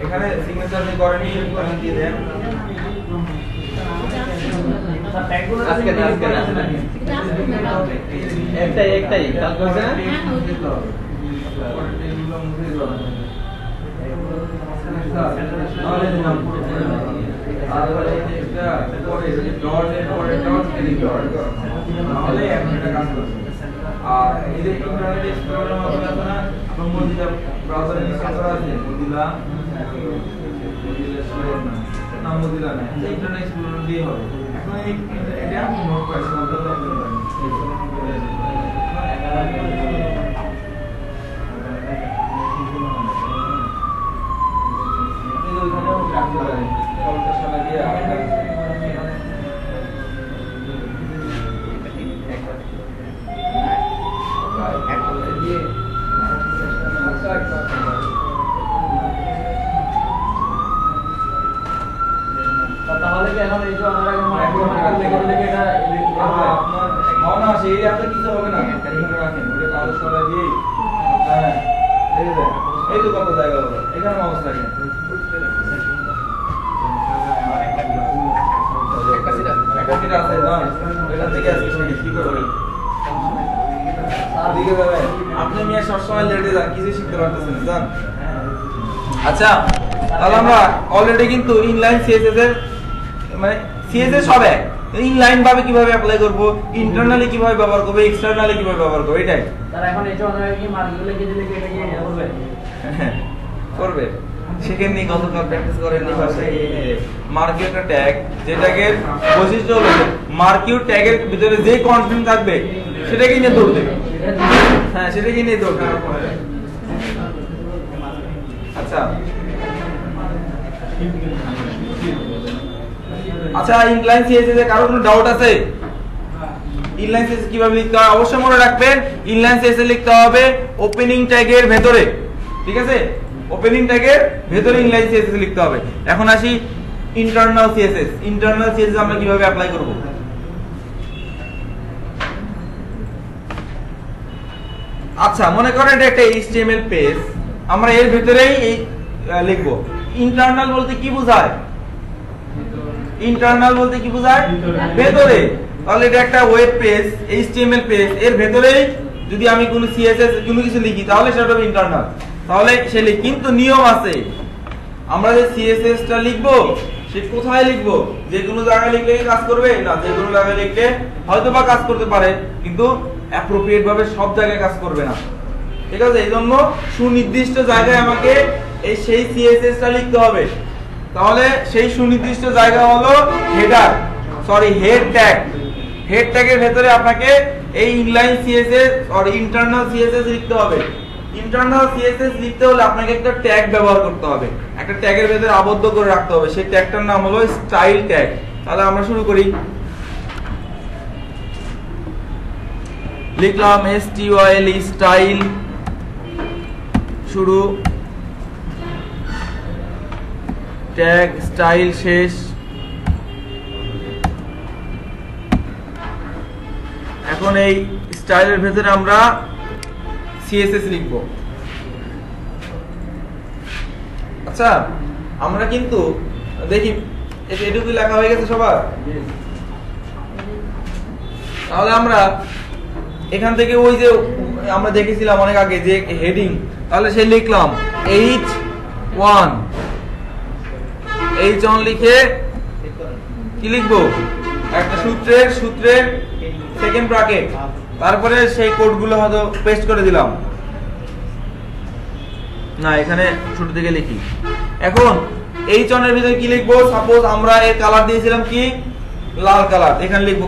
এখানে সিগনেচার আপনি করেনি এখানে দিয়ে দেন। স্যার ট্যাগগুলো আজকে না একটাই কাল করছে না আর এই যে ইন্টারনেট এক্সপ্লোরারের মাধ্যমে আছে না আপনার মোজিলা ব্রাউজারে ইনস্টল করা আছে মোজিলা না মোজিলা না ইন্টারনেট এক্সপ্লোরার দিয়ে হবে। এখন এটা নোট পাইছেন আপনারা তাহলে কি এখন এই যে আমরা এখন লেগে এটা আপনার মনে আছে এই আপনার কিছু হবে না এখানে রাখেন ওটা কালো সরা দিয়ে হ্যাঁ এই তো কত জায়গা হলো এখানে মাউস রাখেন একটা সিট আছে না এটা থেকে আজকে শিখে কি করবেন দিকে যাবেন আপনি মিয়া সবসময় লেটে যান কিছু শিখতে পারতেছেন জান। আচ্ছা তাহলে আমরা অলরেডি কিন্তু ইনলাইন সিএসএস এর মানে সিএসএস সব এক ইনলাইন ভাবে কিভাবে অ্যাপ্লাই করব ইন্টারনালি কিভাবে ব্যবহার করব এক্সটারনালি কিভাবে ব্যবহার করব এটাই স্যার এখন এই যে আমরা কি মার্কগুলো কেটে লিখে এটা কি করবে করবে সেখানে গতকাল প্র্যাকটিস করেন নি ভাষায় মার্কিউ একটা ট্যাগ যেটাকে বৈশিষ্ট্য হলো মার্কিউ ট্যাগের ভিতরে যে কন্টেন্ট থাকবে সেটাকে নিয়ে দৌড় দেবে। হ্যাঁ সেটাকে নিয়ে দৌড় দেবে। আচ্ছা আচ্ছা ইনলাইন সিএসএস এর কারো কোনো ডাউট আছে? ইনলাইন সিএসএস কিভাবে লিখতে হয় অবশ্যই মনে রাখবেন ইনলাইন সিএসএস লিখতে হবে ওপেনিং ট্যাগের ভেতরে ঠিক আছে ওপেনিং ট্যাগের ভেতরে ইনলাইন সিএসএস লিখতে হবে। এখন আসি ইন্টারনাল সিএসএস ইন্টারনাল সিএসএস আমরা কিভাবে অ্যাপ্লাই করব? আচ্ছা মনে করেন এটা একটা এইচটিএমএল পেজ আমরা এর ভিতরেই লিখব। ইন্টারনাল বলতে কি বোঝায়? ইন্টারনাল বলতে কি বোঝায়? ভেতরে। তাহলে এটা একটা ওয়েব পেজ এইচটিএমএল পেজ এর ভেতরেই যদি আমি কোনো সিএসএস কোনো কিছু লিখি তাহলে সেটা হবে ইন্টারনাল। তাহলে সেটা কিন্তু নিয়ম আছে আমরা যে সিএসএস টা লিখবো সে কোথায় লিখবো যে কোনো জায়গায় লিখলে কি কাজ করবে না যে কোনো জায়গায় লিখলে হয়তো বা কাজ করতে পারে কিন্তু অ্যাপ্রোপ্রিয়েট ভাবে সব জায়গায় কাজ করবে না ঠিক আছে। এইজন্য সুনির্দিষ্ট জায়গায় আমাকে এই সেই সিএসএস টা লিখতে হবে। তাহলে সেই সুনির্দিষ্ট জায়গা হলো হেডার হেড ট্যাগ। হেড ট্যাগের ভেতরে আপনাকে এই ইনলাইন সিএসএস আর ইন্টারনাল সিএসএস লিখতে হবে। ইন্টারনাল সিএসএস লিখতে হলে আপনাকে একটা ট্যাগ ব্যবহার করতে হবে একটা ট্যাগের ভেতরে আবদ্ধ করে রাখতে হবে সেই ট্যাগটার নাম হলো স্টাইল ট্যাগ। তাহলে আমরা শুরু করি লিখলাম STYL স্টাইল শুরু ট্যাগ স্টাইল শেষ। এখন এই স্টাইলের ভেতরে আমরা সিএসএস লিখব। আচ্ছা আমরা কিন্তু দেখি এটুকু লেখা হয়ে গেছে সবার? তাহলে আমরা এখান থেকে ওই যে আমরা দেখেছিলাম অনেক আগে যে হেডিং তাহলে সে লিখলাম H1 লিখে কি লিখবো একটা সূত্রের সেকেন্ড ব্র্যাকেট তারপরে সেই কোডগুলো হয়তো পেস্ট করে দিলাম না এখানে শুরু থেকে লিখি। এখন H1 এর ভিতরে কি লিখবো সাপোজ আমরা এর কালার দিয়েছিলাম কি লাল কালার এখানে লিখবো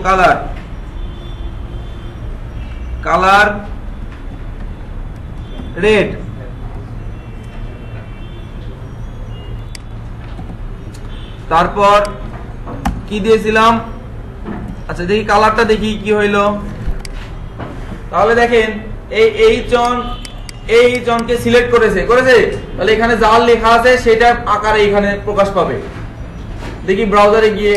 কালার রেড। তারপর কি দিয়েছিলাম আচ্ছা দেখি কালারটা দেখি কি হইলো। তাহলে দেখেন এই H1 কে সিলেক্ট করেছে তাহলে এখানে যা লেখা আছে সেটা আকারে এখানে প্রকাশ পাবে। দেখি ব্রাউজারে গিয়ে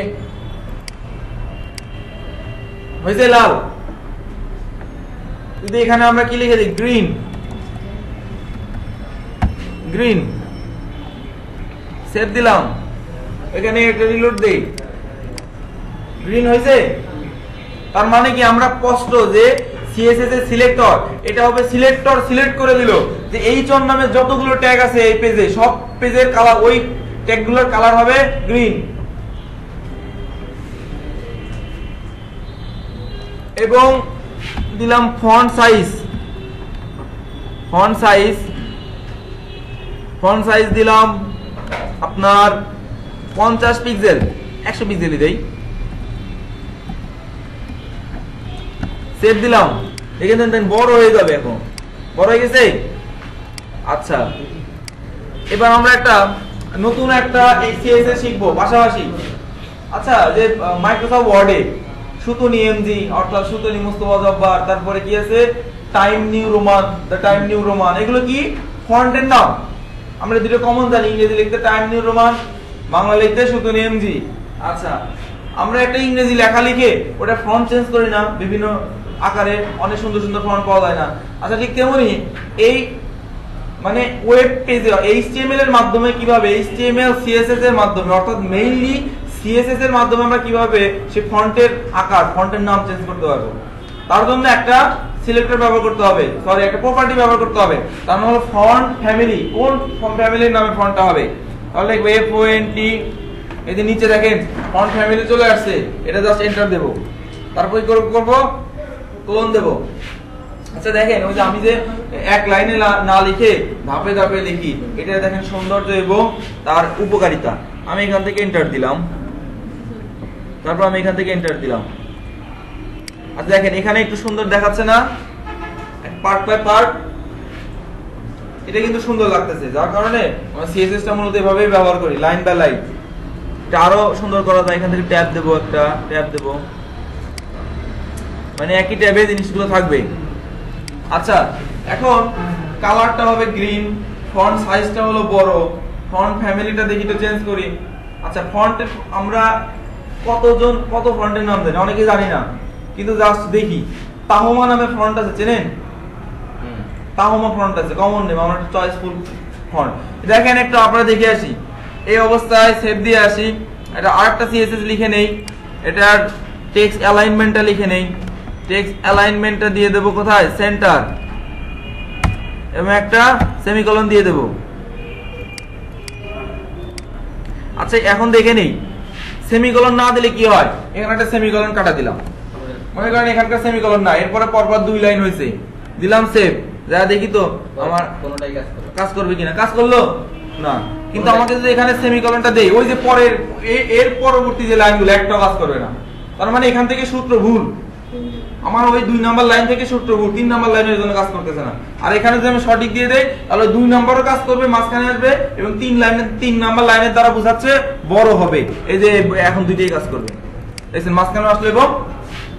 হয়েছে লাল। যদি এখানে আমরা কি লিখে দিই গ্রিন, গ্রিন সেভ দিলাম, এখানে একটা রিলোড দেই, গ্রিন হয়েছে। তার মানে কি আমরা স্পষ্ট যে সিএসএস এর সিলেক্টর, এটা হবে সিলেক্টর সিলেক্ট করে দিল যে এইচন নামে যতগুলো ট্যাগ আছে এই পেজে, সব পেজের কালার, ওই ট্যাগগুলোর কালার হবে গ্রিন। এবং দিলাম font size, font size, font size দিলাম আপনার 50 পিক্সেল, 100 পিক্সেলই দেই, সেভ দিলাম। দেখেন দেন বড় হয়ে যাবে, এখন বড় হয়ে গেছে। আচ্ছা, এবার আমরা একটা নতুন একটা সিএসএস শিখবো পাশাপাশি। আচ্ছা, যে মাইক্রোসফট ওয়ার্ডে সুতনি এমজি অর্থাৎ সুতনি মুস্তফা জব্বার, তারপরে কি আছে time new Roman, the time new Roman, এগুলো কি ফন্টের নাম। আমরা দুটো কমন জানি, ইংরেজি লিখতে টাইম নিউ রোমান, বাংলা লিখতে সুতনি এমজি। আচ্ছা, আমরা একটা ইংরেজি লেখা লিখে ওটা ফন্ট চেঞ্জ করি না, বিভিন্ন আকারে অনেক সুন্দর সুন্দর ফন্ট পাওয়া যায় না। আচ্ছা, ঠিক তেমনি এই মানে ওয়েব পেজে এইচটিএমএল এর মাধ্যমে কিভাবে, এইচটিএমএল সিএসএস এর মাধ্যমে, অর্থাৎ মেইনলি সিএসএস এর মাধ্যমে আমরা কিভাবে সেই ফন্টের আকার, ফন্টের নাম চেঞ্জ করতে পারবো। তার জন্য একটা সিলেক্টর ব্যবহার করতে হবে, সরি একটা প্রপার্টি ব্যবহার করতে হবে। তার নাম হলো ফন্ট ফ্যামিলি। কোন ফ্যামিলির নামে ফন্টটা হবে, তাহলে FONT, এই যে নিচে দেখেন ফন্ট ফ্যামিলি চলে আসছে, এটা জাস্ট এন্টার দেব, তারপর কি করব ক্লোন দেব। আচ্ছা দেখেন, ওই যে আমি যে এক লাইনে না লিখে ধাপে ধাপে লিখি, এটা দেখেন সৌন্দর্য এবং তার উপকারিতা। আমি এখান থেকে এন্টার দিলাম, তারপর আমি এখান থেকে এন্টার দিলাম। আচ্ছা দেখেন এখানে একটু সুন্দর দেখাচ্ছে না, পার্ট বাই পার্ট, এটা কিন্তু সুন্দর লাগতেছে, যার কারণে আমরা সিএসএস টা মূলত এভাবেই ব্যবহার করি, লাইন বাই লাইন। এটা আরো সুন্দর করা যায়, এখান থেকে ট্যাব দেব, একটা ট্যাব দেব, মানে একই ট্যাবে জিনিসগুলো থাকবে। আচ্ছা, এখন কালারটা হবে গ্রিন, ফন্ট সাইজটা হলো বড়, ফন্ট ফ্যামিলিটা দেখি তো চেঞ্জ করি। আচ্ছা, ফন্ট আমরা কতজন কত ফন্টের নাম দেন অনেকে জানি না, কিন্তু জাস্ট দেখি তাহমা নামে ফন্ট আছে, চেনেন? তাহমা ফন্ট আছে, কমন নেম, আমরা চয়েসফুল ফন্ট। দেখেন একটু আপনারা দেখে আসি, এই অবস্থায় সেভ দিয়ে আসি। এটা আরেকটা সিএসএস লিখে নেই, এটার টেক্সট অ্যালাইনমেন্টটা লিখে নেই, টেক্সট অ্যালাইনমেন্টটা দিয়ে দেব কোথায়, সেন্টার, এবং একটা সেমিকোলন দিয়ে দেব। আচ্ছা, এখন দেখে নেই সেমিকোলন না দিলে কি হয়, এখানে একটা সেমিকোলন কাটা দিলাম, মনে করেন এখানকার সেমিকোলন না, এরপরে পরপর দুই লাইন হয়েছে, দিলাম সেভ, যা দেখি তো আমার কোনটাই কাজ করবে কিনা, কাজ করলো না। কিন্তু আমাকে যদি এখানে সেমিকোলনটা দেই, ওই যে পরের এর পরবর্তী যে লাইনগুলো একটাও কাজ করবে না, তার মানে এখান থেকে সূত্র ভুল, আমার ওই 2 নাম্বার লাইন থেকে সূত্র ভুল, 3 নাম্বার লাইনের জন্য কাজ করতেছে না। আর এখানে যদি আমি সঠিক দিয়ে দেই, তাহলে 2 নাম্বারও কাজ করবে, মাঝখানে আসবে, এবং 3 নাম্বার লাইনের দ্বারা বোঝাচ্ছে বড় হবে, এই যে এখন দুইটাই কাজ করবে, দেখছেন মাঝখানে আসলো এবং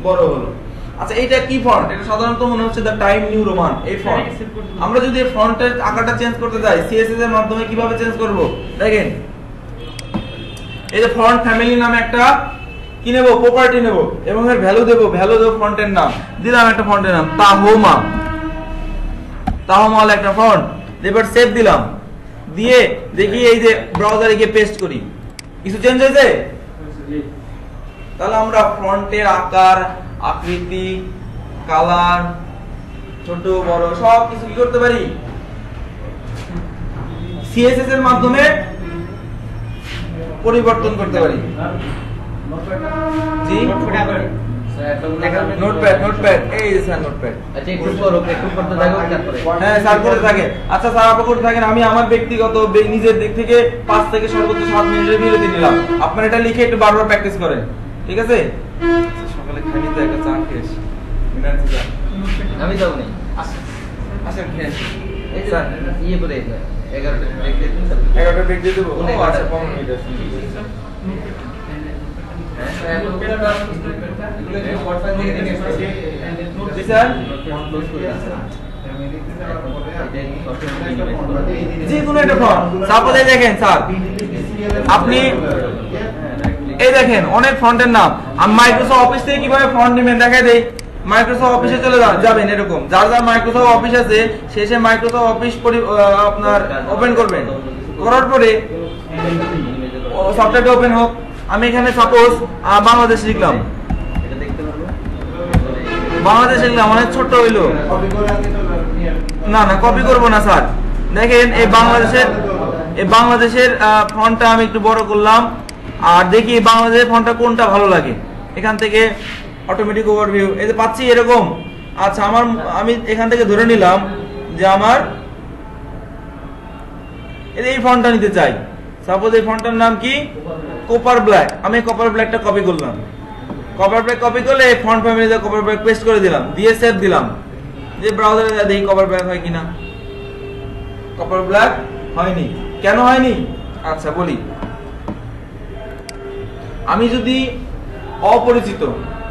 বড় হলো। আচ্ছা, এটা কি ফন্ট, এটা সাধারণত মনে হচ্ছে দ্য টাইম নিউ রোমান, এই ফন্ট। আমরা যদি এই ফন্টের আকারটা চেঞ্জ করতে যাই, সিএসএস এর মাধ্যমে কিভাবে চেঞ্জ করব, দেখেন এই যে ফন্ট ফ্যামিলি নামে একটা কি নেব, প্রপার্টি নেব, এবং এর ভ্যালু দেব, ফন্টের নাম দিলাম, একটা ফন্টের নাম তাহমা, তাহমা হলো একটা ফন্ট। এবার সেভ দিলাম, দিয়ে দেখি এই যে ব্রাউজারে গিয়ে পেস্ট করি, কিছু চেঞ্জ হয়েছে? তাহলে আমরা ফন্টের আকার, আকৃতি, কালার, ছোট বড় সব কিছু কি করতে পারি, সিএসএস এর মাধ্যমে পরিবর্তন করতে পারি। জি, নোটপ্যাড, এই স্যার নোটপ্যাড। আচ্ছা, একটু করতে থাকো, তারপরে হ্যাঁ স্যার করতে থাকে। আচ্ছা স্যার, আপনি করতে থাকেন, আমি আমার ব্যক্তিগত নিজের দিক থেকে 5 থেকে সর্বোচ্চ 7 মিনিটের বিরতি নিলাম। আপনারা এটা লিখে একটু বারবার প্র্যাকটিস করেন, ঠিক আছে? সকালে খাই নিতে একটা চা খেয়ে আসি, আমি যাবো না। আসেন খেয়ে আসি। এই স্যার ইয়ে করে 11টা ব্রেক দিয়ে দিন, 11টা ব্রেক দিয়ে দেবো। আচ্ছা 15 মিনিট আছে। জি স্যার, যে কোনো একটা ফর্ম, সাপোজ দেখেন স্যার, আপনি এই দেখেন অনেক ফন্টের নাম। আমি মাইক্রোসফট অফিস থেকে কিভাবে ফন্ট নেবেন দেখাই দেই। মাইক্রোসফট অফিসে চলে যাবেন, এরকম যার যার মাইক্রোসফট অফিস আছে সে মাইক্রোসফট অফিস আপনার ওপেন করবেন। করার পরে সফটওয়্যারটা ওপেন হোক। আমি এখানে সাপোজ বাংলাদেশ লিখলাম, বাংলাদেশ লিখলাম, অনেক ছোট হইলো। না না কপি করব না স্যার। দেখেন এই বাংলাদেশের ফন্টটা আমি একটু বড় করলাম, আর দেখি বাংলাদেশের ফন্টটা কোনটা ভালো লাগে। এখান থেকে অটোমেটিক ওভারভিউ এই যে পাচ্ছি এরকম। আচ্ছা আমি এখান থেকে ধরে নিলাম যে আমার এই ফন্টটা নিতে চাই। সাপোজ এই ফন্টটার নাম কি কোপার ব্ল্যাক। আমি কোপার ব্ল্যাকটা কপি করলাম। কোপার ব্ল্যাক কপি করলে এই ফন্ট ফ্যামিলিতে কোপার ব্ল্যাক পেস্ট করে দিলাম, দিয়ে সেভ দিলাম। যে ব্রাউজারে দেখি কোপার ব্ল্যাক হয় কিনা। কোপার ব্ল্যাক হয়নি। কেন হয়নি? আচ্ছা বলি। আমি যদি অপরিচিত,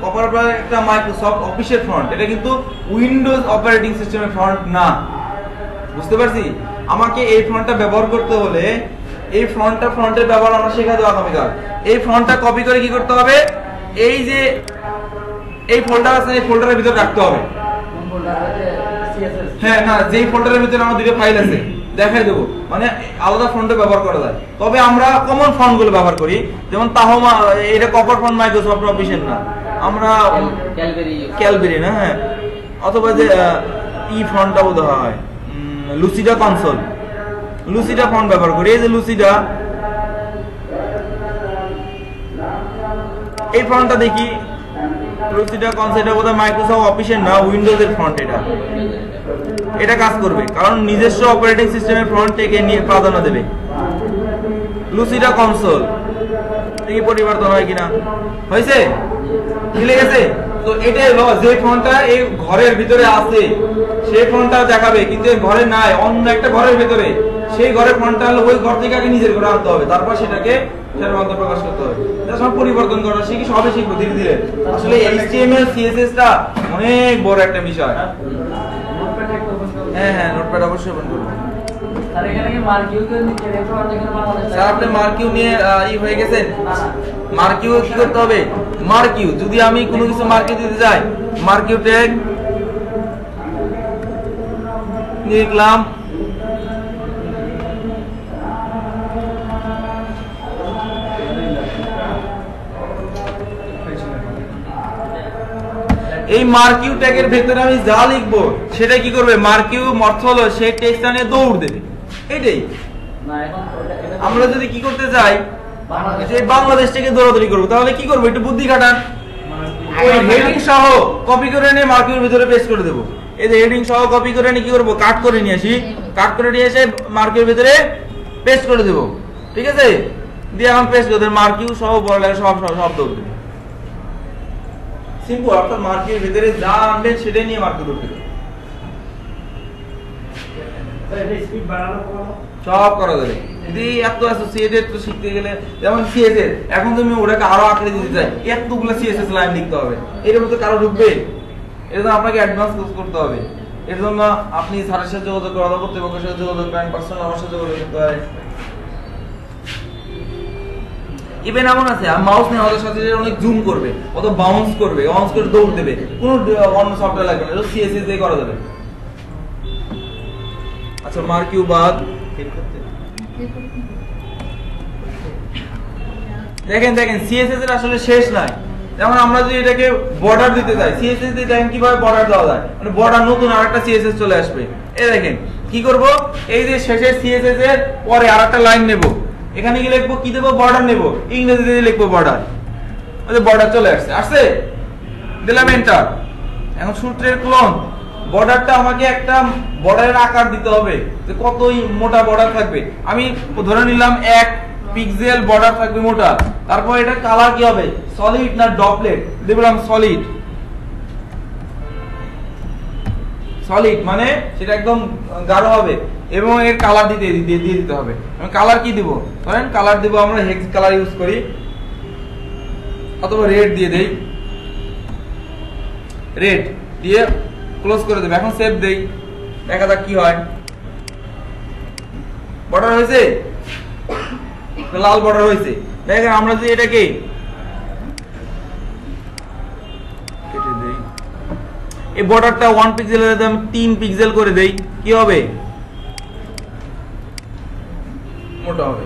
কোপার ব্ল্যাক একটা মাইক্রোসফট অফিসের ফন্ট, এটা কিন্তু উইন্ডোজ অপারেটিং সিস্টেমের ফন্ট না। বুঝতে পারছি? আমাকে এই ফন্টটা ব্যবহার করতে হলে এই ফন্টের ব্যবহার আমরা শেখা দেবো আগামীকাল। এই ফন্টটা কপি করে কি করতে হবে, এই যে এই ফোল্ডার আছে এই ফোল্ডারের ভিতরে রাখতে হবে। হ্যাঁ না, যেই ফোল্ডারের ভিতরে আমার দুটো ফাইল আছে দেখাই দেবো, মানে আলাদা ফন্টে ব্যবহার করা যায়। তবে আমরা কমন ফন্ট গুলো ব্যবহার করি, যেমন তাহমা, এটা কপার ফন্ট মাইক্রোসফট অফিসের না, আমরা ক্যালবেরি না, হ্যাঁ, অথবা যে ই ফন্টটা বোধ হয় লুসিডা কনসোল, লুসিডা ফন্ট ব্যবহার করি। এই যে লুসিডা, এই ফন্টটা দেখি লুসিডা কনসোল, এটা বোধহয় মাইক্রোসফট অফিসের না, উইন্ডোজের ফন্ট। এটা কাজ করবে কারণ নিজস্ব অপারেটিং সিস্টেমের ফন্ট থেকে নিয়ে প্রাধান্য দেবে। লুসিডা কনসোল দেখি পরিবর্তন হয় কিনা। হয়েছে? মিলে গেছে? তো এটা হলো যে ফন্টটা এই ঘরের ভিতরে আছে সেই ফন্টটা দেখাবে, কিন্তু এই ঘরে নাই, অন্য একটা ঘরের ভিতরে। সেই ঘরের ফন্টটা হলো ওই ঘর থেকে আগে নিজের ঘরে আনতে হবে, তারপর সেটাকে প্রকাশ করতে হবে। পরিবর্তন করা শিখি, সবে শিখবো ধীরে ধীরে। আসলে HTML CSS টা অনেক বড় একটা বিষয়। হ্যাঁ হ্যাঁ, নোটপ্যাড অবশ্যই ওপেন করব। স্যার আপনি মার্কিউ নিয়ে হয়ে গেছেন। মার্কিউ কি করতে হবে? মার্কিউ যদি আমি কোনো কিছু মার্কিউ দিতে যাই, মার্কিউ ট্যাগ লিখলাম, এই মার্কিউ ট্যাগের ভেতরে আমি যা লিখবো সেটা কি করবে, মার্কিউ অর্থ হলো সেই টেক্সটটা নিয়ে দৌড় দেবে। এটাই আমরা যদি কি করতে চাই, যে বাংলাদেশ থেকে দৌড়াদৌড়ি করবো, তাহলে কি করবো, একটু বুদ্ধি খাটান। ওই হেডিং সহ কপি করে নিয়ে মার্কিউর ভিতরে পেস্ট করে দেবো। এই যে হেডিং সহ কপি করে নিয়ে কি করবো, কাট করে নিয়ে আসি, কাট করে নিয়ে এসে মার্কিউর ভিতরে পেস্ট করে দেবো। ঠিক আছে? দিয়ে এখন পেস্ট করে দেবো, মার্কিউ সহ বড় লাগে সব দৌড় দেবে। সিম্পল। অর্থাৎ মার্কের ভিতরে যা আনবেন সেটা নিয়ে মার্কেট করতে হবে, সব করা যাবে। যদি এত অ্যাসোসিয়েটেড তো শিখতে গেলে, যেমন সিএসএস, এখন তুমি ওটাকে আরো আঁকড়ে দিতে চাই, এতগুলো সিএসএস লাইন লিখতে হবে, এর মধ্যে কারো ঢুকবে? এর জন্য আপনাকে অ্যাডভান্স কোর্স করতে হবে। এর জন্য আপনি স্যারের সাথে যোগাযোগ করেন, কর্তৃপক্ষের সাথে যোগাযোগ করেন, পার্সোনাল আমার সাথে যোগাযোগ করতে পারেন। ইভেন এমন আছে মাউস নিয়ে আমাদের সাথে অনেক জুম করবে, অত বাউন্স করবে, বাউন্স করে দৌড় দেবে, কোনো অন্য সফটওয়্যার লাগবে না, সিএসএস দিয়ে করা যাবে। আচ্ছা মার্কিউ বাদ দেখেন সিএসএস এর আসলে শেষ নাই। যেমন আমরা যদি এটাকে বর্ডার দিতে চাই, সিএসএস দিয়ে দেখেন কিভাবে বর্ডার দেওয়া যায়, মানে বর্ডার নতুন আরেকটা সিএসএস চলে আসবে। এই দেখেন কি করব, এই যে শেষের সিএসএস এর পরে আরেকটা লাইন নেব, এখানে কি লিখবো, কি দেবো, বর্ডার নেব, ইংরেজিতে লিখবো বর্ডার। ওই যে বর্ডার চলে আসছে, দিলাম এন্টার। এখন সূত্রের ক্লোন, বর্ডারটা আমাকে একটা বর্ডারের আকার দিতে হবে, যে কতই মোটা বর্ডার থাকবে। আমি ধরে নিলাম 1 পিক্সেল বর্ডার থাকবে মোটা। তারপর এটা কালার কি হবে, সলিড না ডপলেট, দিলাম সলিড। সলিড মানে সেটা একদম গাঢ় হবে, এবং এর কালার দিয়ে দিতে হবে। আমি কালার কি দিব, ধরেন কালার দিব আমরা হেক্স কালার ইউজ করি, অথবা রেড দিয়ে দেই, রেড দিয়ে ক্লোজ করে দেব। এখন সেভ দেই, দেখা যাক কি হয়। বর্ডার হয়েছে, লাল বর্ডার হয়েছে। দেখেন আমরা যদি এটাকে এই বর্ডারটা 1 পিক্সেলের যদি আমি 3 পিক্সেল করে দেই কি হবে? মোটা হবে।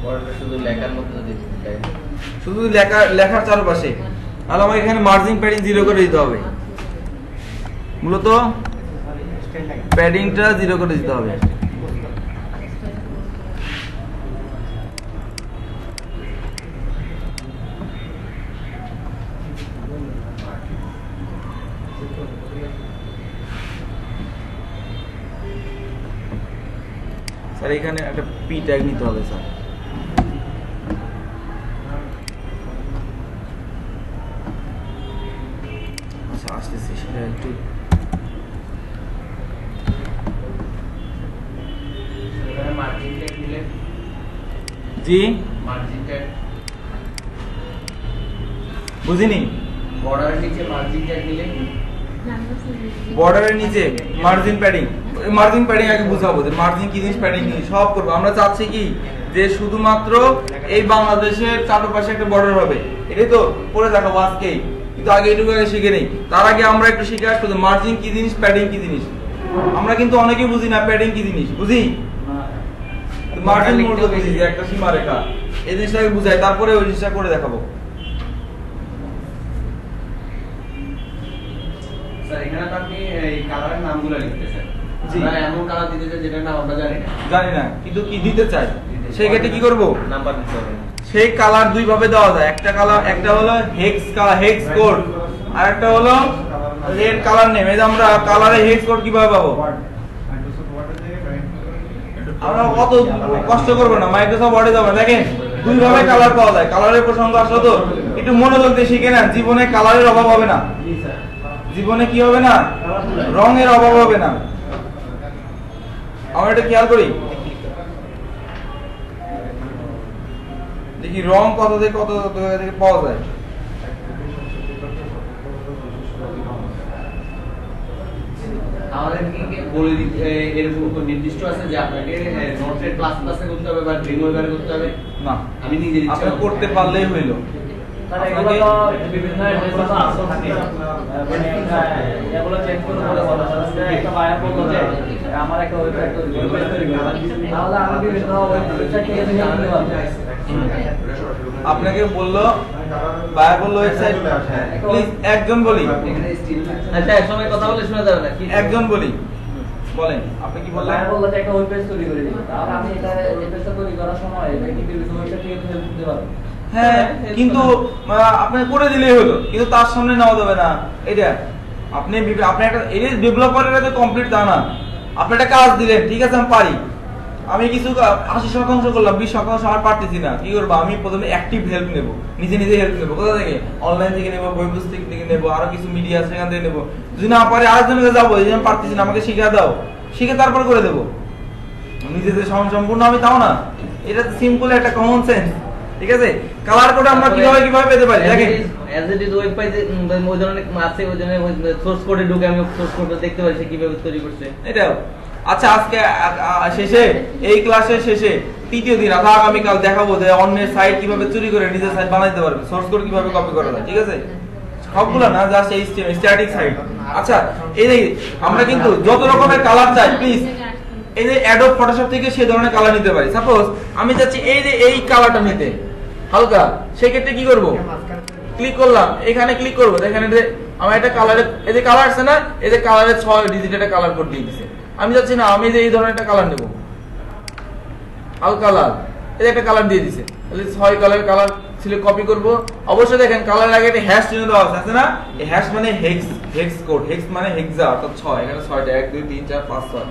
বর্ডারটা শুধু লেখার মধ্যে যদি দেই, শুধু লেখার চারপাশে, আর আমাকে এখানে মার্জিন প্যাডিং 0 করে দিতে হবে। মূলত প্যাডিংটা 0 করে দিতে হবে। স্যার এখানে একটা পি ট্যাগ নিতে হবে স্যার। আচ্ছা আসতেছি, সেটা একটু মার্জিন ট্যাগ দিলে, জি মার্জিন ট্যাগ বুঝিনি। বর্ডারের নিচে মার্জিন ট্যাগ দিলে, বর্ডারের নিচে মার্জিন প্যাডিং, মার্জিন প্যাডিং আগে বুঝাবো যে মার্জিন কি জিনিস, প্যাডিং কি সব করবো। আমরা চাচ্ছি কি যে শুধুমাত্র এই বাংলাদেশের চারপাশে একটা বর্ডার হবে, এটাই তো পরে দেখাবো আজকেই, কিন্তু আগে এটুকু আগে শিখে নেই। তার আগে আমরা একটু শিখে আসবো যে মার্জিন কি জিনিস, প্যাডিং কি জিনিস। আমরা কিন্তু অনেকেই বুঝি না প্যাডিং কি জিনিস, বুঝি মার্জিন মূলত বুঝি যে একটা সীমারেখা, এই জিনিসটাকে বুঝাই, তারপরে ওই জিনিসটা করে দেখাবো। স্যার এখানে তো আপনি এই কালারের নামগুলো লিখতেছেন, জি। আমরা এমন কালার দিতে চাই যেটা নাম আমরা জানি না, জানি না কিন্তু কি দিতে চাই, সেই ক্ষেত্রে কি করব? নাম্বার দিতে হবে। সেই কালার দুই ভাবে দেওয়া যায়, একটা কালার, একটা হলো হেক্স কালার, হেক্স কোড, আর একটা হলো রেড কালার নেম। এই যে আমরা কালারে হেক্স কোড কিভাবে পাবো? আমরা কত কষ্ট করব না, মাইক্রোসফট ওয়ার্ডে যাবো, দেখেন দুই ভাবে কালার পাওয়া যায়। কালারের প্রসঙ্গ আসলো তো একটু মনোযোগ দিয়ে শিখে নেন, জীবনে কালারের অভাব হবে না, জীবনে কি হবে না, রঙের অভাব হবে না। আমরা এটা খেয়াল করি, দেখি রং কত থেকে কত থেকে পাওয়া যায়। আমাদের কি বলে দিতে এরকম কোনো নির্দিষ্ট আছে যে আপনাকে নোটসের ক্লাস ক্লাসে করতে হবে বা ড্রিমওয়েভারে করতে হবে? না, আমি নিজে দিচ্ছি, আপনি করতে পারলেই হইল। তাহলে এগুলো তো বিভিন্ন এড্রেসে তো আসল থাকে, মানে এগুলো চেক করে বলে বলা যায়। একটা বায়ার বললো যে আমার একটা ওয়েবসাইট তৈরি করতে হবে, তাহলে আমি বিভিন্ন ওয়েবসাইট থেকে নিতে পারবো। আপনাকে বললো বায়ার বললো ওয়েবসাইট, প্লিজ একজন বলি, আচ্ছা এক সময় কথা বলে শোনা যাবে না কি? একজন বলি, বলেন আপনি কি বললেন? বায়ার বললো যে একটা ওয়েব পেজ তৈরি করে দিতে, তাহলে আমি এটা ওয়েব পেজটা তৈরি করার সময় এটা কি বিভিন্ন ওয়েবসাইট থেকে হেল্প দিতে পারবো? হ্যাঁ, কিন্তু আপনি করে দিলেই হলো, কিন্তু তার সামনে নেওয়া যাবে না। এটা আপনি একটা এই ডেভেলপারের তো কমপ্লিট তা না। আপনি একটা কাজ দিলেন, ঠিক আছে আমি পারি, আমি কিছু 80% করলাম, 20% আর পারতেছি না, কি করবো? আমি প্রথমে অ্যাক্টিভ হেল্প নেব, নিজে নিজে হেল্প নেবো। কোথা থেকে? অনলাইন থেকে নেবো, বই পুস্তক থেকে নেবো, আরো কিছু মিডিয়া সেখান থেকে নেবো। যদি না পারে আরেকজনের কাছে যাবো, এই যে আমি পারতেছি না, আমাকে শিখে দাও, শিখে তারপর করে দেবো। নিজে যে সম্পূর্ণ আমি তাও না, এটা সিম্পল একটা কমন সেন্স, ঠিক আছে? কালার কোড আমরা কিভাবে পেতে পারি? দেখেন অ্যাজ ইট ইজ ওয়েব পেজে ওই ধরনের আছে, ওই ধরনের সোর্স কোডে ঢুকে আমি সোর্স কোডটা দেখতে পাচ্ছি কিভাবে তৈরি করছে এটাও। আচ্ছা আজকে শেষে, এই ক্লাসের শেষে তৃতীয় দিন অথবা আগামীকাল দেখাবো যে অন্যের সাইট কিভাবে চুরি করে নিজের সাইট বানাইতে পারবে, সোর্স কোড কিভাবে কপি করা যায়, ঠিক আছে? সবগুলো না, জাস্ট এই স্ট্যাটিক সাইট। আচ্ছা এই যে আমরা কিন্তু যত রকমের কালার চাই, প্লিজ এই যে অ্যাডোব ফটোশপ থেকে সেই ধরনের কালার নিতে পারি। সাপোজ আমি চাচ্ছি এই যে এই কালারটা নিতে হালকা, সেই ক্ষেত্রে কি করব? ক্লিক করলাম, এখানে ক্লিক করবো, এখানে আমার একটা কালারের, এই যে কালার আছে না, এই যে কালারের 6 ডিজিট একটা কালার কোড দিয়ে দিছে। আমি চাচ্ছি না, আমি যে এই ধরনের একটা কালার নেব, হালকা লাল, এই যে একটা কালার দিয়ে দিছে, তাহলে 6 কালারের কালার সিলেক্ট কপি করব। অবশ্যই দেখেন কালার আগে একটা হ্যাশ চিহ্ন দেওয়া আছে না, এই হ্যাশ মানে হেক্স কোড, হেক্স মানে হেক্সা, অর্থাৎ 6, এখানে 6টা 1 2 3 4 5 6।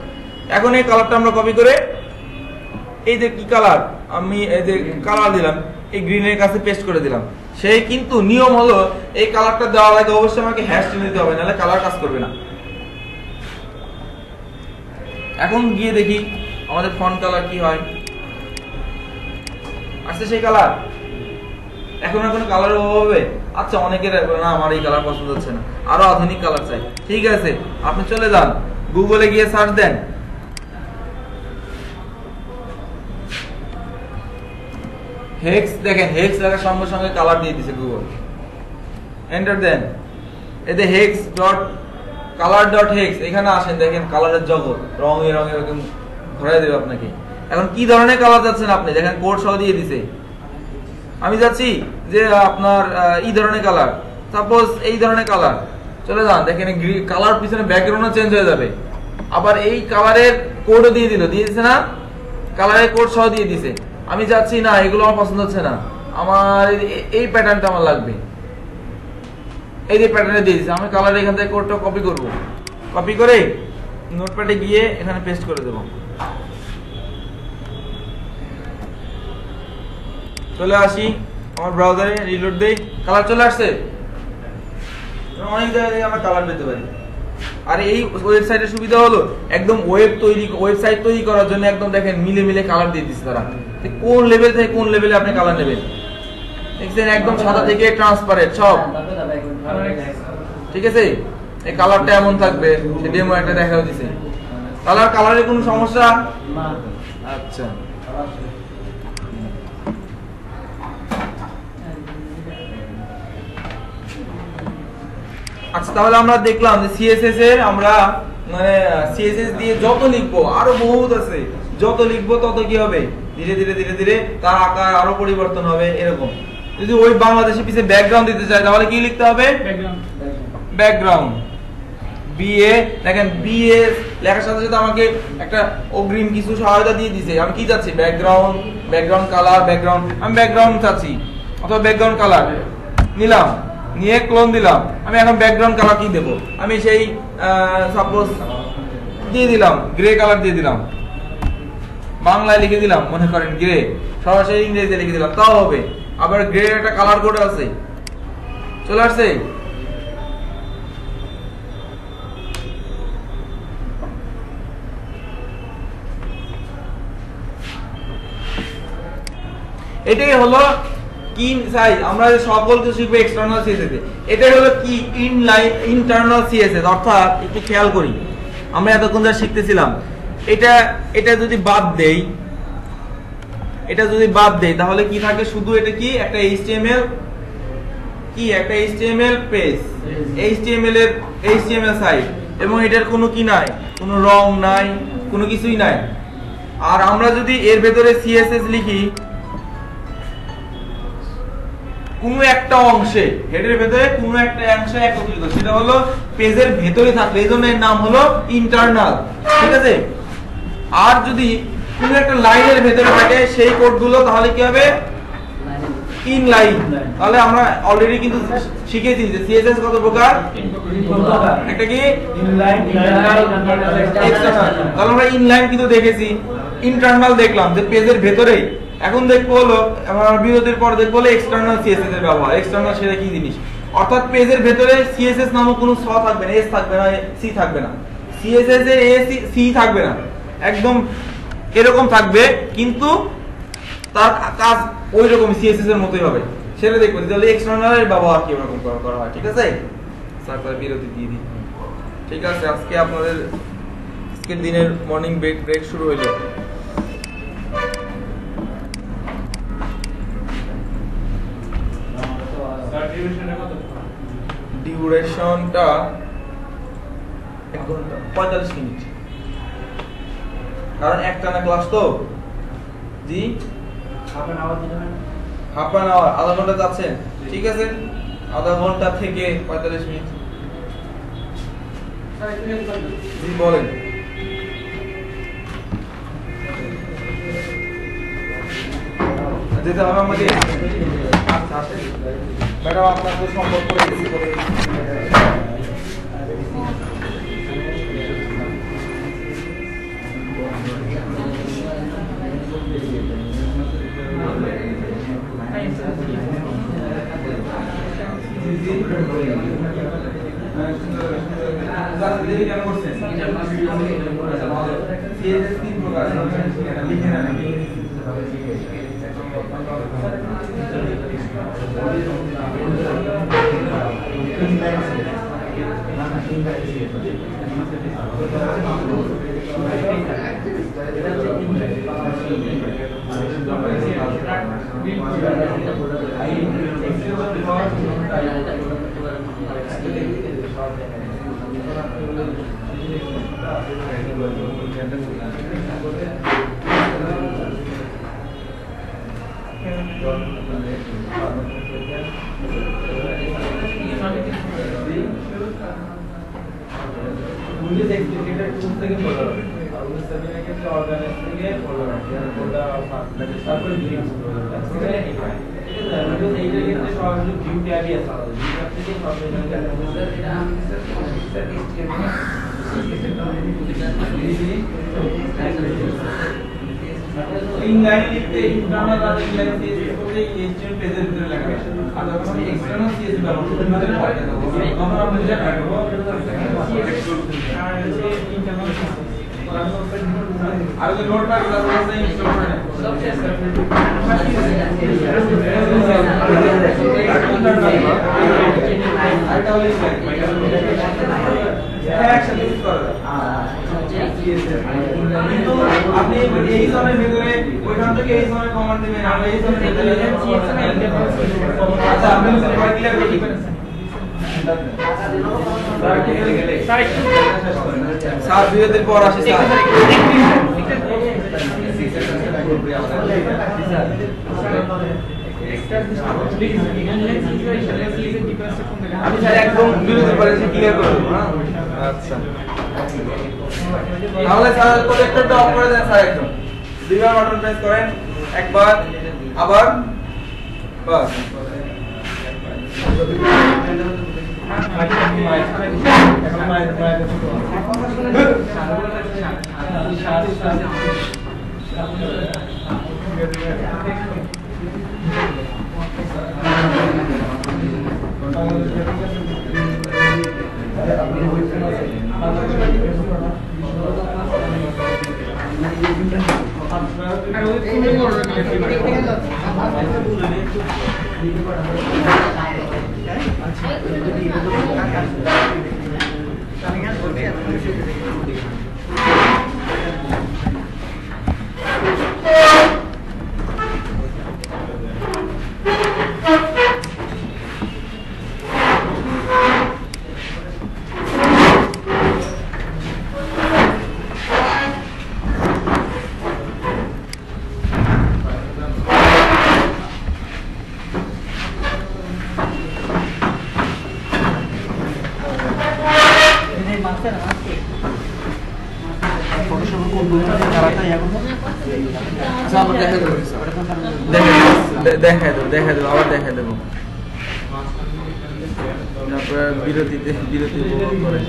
এখন এই কালারটা আমরা কপি করে এই যে কি কালার, আমি এই যে কালার দিলাম, এই গ্রিনের কাছে পেস্ট করে দিলাম। সেই কিন্তু নিয়ম হলো এই কালারটা দেওয়ার আগে অবশ্যই আমাকে হ্যাশ চিহ্ন দিতে হবে, নাহলে কালার কাজ করবে না। এখন গিয়ে দেখি আমাদের ফন্ট কালার কি হয়। আসছে সেই কালার, এখন আর কোনো কালারের অভাব হবে? আচ্ছা অনেকের না, আমার এই কালার পছন্দ হচ্ছে না, আরো আধুনিক কালার চাই, ঠিক আছে? আপনি চলে যান গুগলে গিয়ে সার্চ দেন হেক্স, দেখেন হেক্স লেখার সঙ্গে সঙ্গে কালার দিয়ে দিছে গুগল, এন্টার দেন, এতে hex dot colour dot hex এখানে আসেন, দেখেন কালারের জগৎ, রঙে রঙে এরকম ঘোরাই দেবে আপনাকে। এখন কি ধরনের কালার যাচ্ছেন আপনি, দেখেন কোড সহ দিয়ে দিছে। আমি যাচ্ছি যে আপনার এই ধরনের কালার, সাপোজ এই ধরনের কালার, চলে যান, দেখেন কালার পিছনে ব্যাকগ্রাউন্ডও চেঞ্জ হয়ে যাবে। আবার এই কালারের কোডও দিয়ে দিয়েছে না, কালারের কোড সহ দিয়ে দিছে। আমি যাচ্ছি না, এগুলো আমার পছন্দ হচ্ছে না, আমার এই প্যাটার্নটা আমার লাগবে, এই যে প্যাটার্নে দিয়ে দিছে। আমি কালার এখান থেকে কোডটা কপি করব, কপি করে নোটপ্যাডে গিয়ে এখানে পেস্ট করে দেব। চলে আসি আমার ব্রাউজারে, রিলোড দেই, কালার চলে আসছে। অনেক জায়গায় আমরা কালার পেতে পারি। আর এই ওয়েবসাইটের সুবিধা হলো একদম ওয়েবসাইট তৈরি করার জন্য একদম দেখেন মিলে মিলে কালার দিয়ে দিচ্ছে তারা, কোন লেভেল থেকে কোন লেভেলে আপনি কালার নেবেন। দেখছেন একদম সাদা থেকে ট্রান্সপারেন্ট সব, ঠিক আছে। এই কালারটা এমন থাকবে, সে ডেমো একটা দেখাও দিছে। কালারের কোনো সমস্যা? আচ্ছা, আচ্ছা তাহলে আমরা দেখলাম যে সিএসএস এর আমরা মানে সিএসএস দিয়ে যত লিখবো, আরো বহুত আছে, যত লিখবো তত কি হবে, ধীরে ধীরে ধীরে ধীরে তার আকার আরো পরিবর্তন হবে। এরকম যদি ওই বাংলাদেশি পিছে ব্যাকগ্রাউন্ড দিতে চাই তাহলে কি লিখতে হবে, ব্যাকগ্রাউন্ড বিএ। দেখেন বিএ লেখার সাথে সাথে আমাকে একটা অগ্রিম কিছু সহায়তা দিয়ে দিছে। আমি কি চাচ্ছি, ব্যাকগ্রাউন্ড কালার, আমি ব্যাকগ্রাউন্ড চাচ্ছি অথবা ব্যাকগ্রাউন্ড কালার নিলাম, নিয়ে ক্লোন দিলাম। আমি এখন ব্যাকগ্রাউন্ড কালার কি দেব, আমি সেই সাপোজ দিয়ে দিলাম গ্রে কালার দিয়ে দিলাম, বাংলায় লিখে দিলাম মনে করেন গ্রে, সরাসরি ইংরেজিতে লিখে দিলাম তাও হবে। আবার গ্রে একটা কালার কোড আছে, চলে আসছে। এটাই হলো কি সাইজ, আমরা সকল কিছু শিখবো এক্সটার্নাল সিএসএস এ। এটাই হলো কি ইন্টারনাল সিএসএস, অর্থাৎ একটু খেয়াল করি আমরা এতক্ষণ যা শিখতেছিলাম, এটা যদি বাদ দেই, তাহলে কি থাকে, শুধু এটা কি একটা এইচটিএমএল, কি একটা এইচটিএমএল পেজ, এইচটিএমএল সাইট, এবং এটার কোনো কি নাই, কোনো রং নাই, কোনো কিছুই নাই। আর আমরা যদি এর ভেতরে সিএসএস লিখি কোনো একটা অংশে, হেডের ভেতরে কোনো একটা অংশে একত্রিত, সেটা হলো পেজের ভেতরে থাকলে এই জন্য এর নাম হলো ইন্টারনাল, ঠিক আছে। আর যদি কোনো একটা লাইনের ভেতরে থাকে সেই কোডগুলো, তাহলে কি হবে, ইনলাইন। তাহলে আমরা অলরেডি কিন্তু শিখেছি যে সিএসএস কত প্রকার, একটা কি ইনলাইন, এক্সটার্নাল। তাহলে আমরা ইনলাইন কিন্তু দেখেছি, ইন্টারনাল দেখলাম যে পেজের ভেতরে। এখন দেখবো হলো আমরা বিরতির পর দেখবো হলো এক্সটার্নাল সিএসএস এর ব্যবহার। এক্সটার্নাল সেটা কি জিনিস, অর্থাৎ পেজের ভেতরে সিএসএস নামক কোনো স থাকবে না, এস থাকবে না, সি থাকবে না, সিএসএস এর এ সি থাকবে না, একদম এরকম থাকবে, কিন্তু তার কাজ ওই রকম সিএসএস এর মতোই হবে, সেটা দেখবো। তাহলে এক্সটার্নাল এর ব্যবহার কি রকম করা হয়, ঠিক আছে। তারপরে বিরতি দিয়ে দিই, ঠিক আছে। আজকে আপনাদের আজকের দিনের মর্নিং ব্রেক শুরু হইলো। ডিউরেশনটা 1 ঘন্টা 45 মিনিট, কারণ একটানা ক্লাস তো। জি, হাফ অ্যান আওয়ার, আধা ঘন্টা যাচ্ছেন, ঠিক আছে। আধা ঘন্টা থেকে 45 মিনিট। জি বলেন। যেতে হবে আমাকে। আচ্ছা ম্যাডাম, আপনাকে সম্পর্ক করে দিচ্ছি। কেন করছেন? Windows executor tools থেকে folder হবে আর Windows 7 এর ক্ষেত্রে organize থেকে folder হবে আর folder তারপরে Linux folder সেখানে ঠিক হয় Windows 8 এর ক্ষেত্রে সরাসরি view ট্যাবই আছে view ট্যাব থেকে সরাসরি স্যার এটা আমি স্যার ইংলাইন লিখতে ইন্টারনাল আর ইংলাইন সিএসএস করতে এইচটিএমএল পেজের ভিতরে লেখা আছে আর যখন আমি এক্সটারনাল সিএসএস ব্যবহার করব তখন আমরা যেটা রাখবো আর যে নোট প্যাড গুলো আছে ইনস্টল করে নেব সব শেষ কিন্তু আপনি এই জোনের ভিতরে ওইখান থেকে এই জোনে কমান্ড দিবেন আমরা এই জোনের ভিতরে আচ্ছা আপনি সবাই ক্লিয়ার করে দিবেন স্যার বিরতির পর আসি স্যার আমি স্যার একদম বিরতির পরে এসে ক্লিয়ার করে দেবো হ্যাঁ আচ্ছা তাহলে স্যার প্রজেক্টরটা অফ করে দেন স্যার একদম দুইবার বাটন প্রেস করেন একবার আবার বাস দেখা দেবো আবার দেখা দেবো তারপরে বিরতিতে বিরতি উপভোগ করে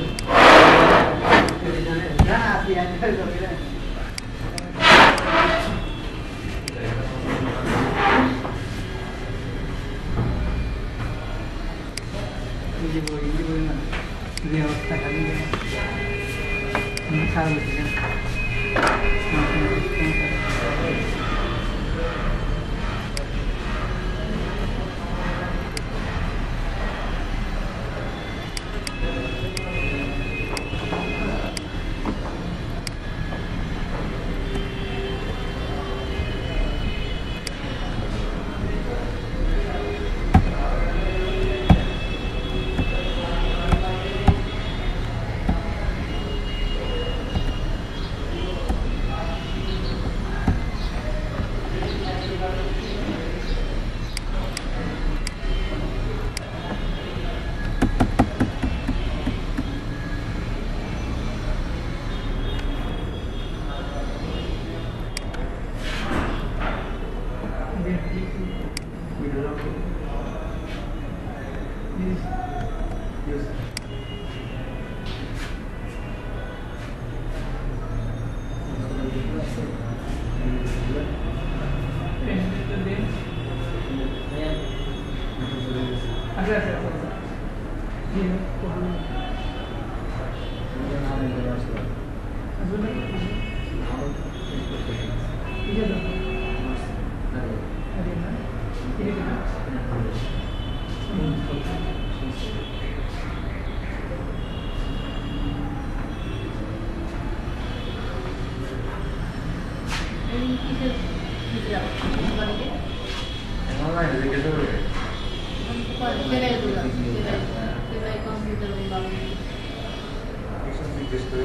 অ্যাপ্লিকেশন জিজ্ঞেস করে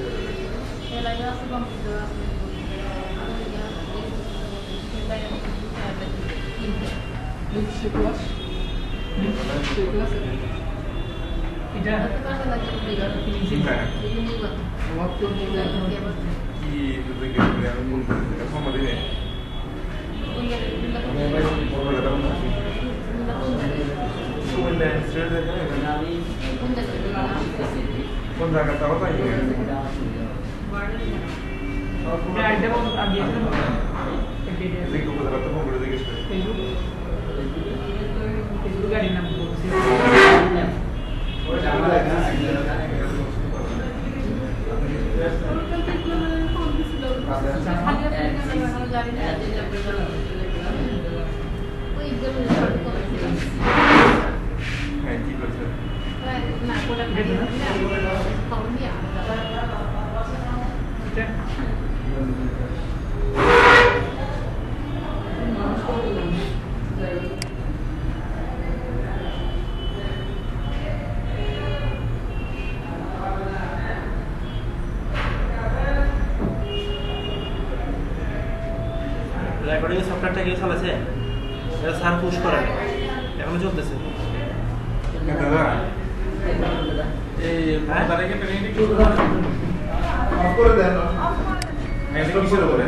এর আগে আছে কম্পিউটার আছে এটা হ্যাঁ কি যদি গেলে আমি ফোন করে দিই সম্মতি নেই কুমিল্লা ইনস্টিটিউট কোন জায়গা তাও তাই আইডিয়া বল আমি দেখো কোথাও তো ফোন করে জিজ্ঞেস করে ফেসবুক গাড়ি নাম বলছি হ্যাঁ কি করছে রেকর্ডিং সফটওয়্যারটা কি চালাছে এটা স্যার পুশ করে এখনো চলতেছে দাদা এই তারিখে ট্রেনিং কি করে দেন এটা কিসের উপরে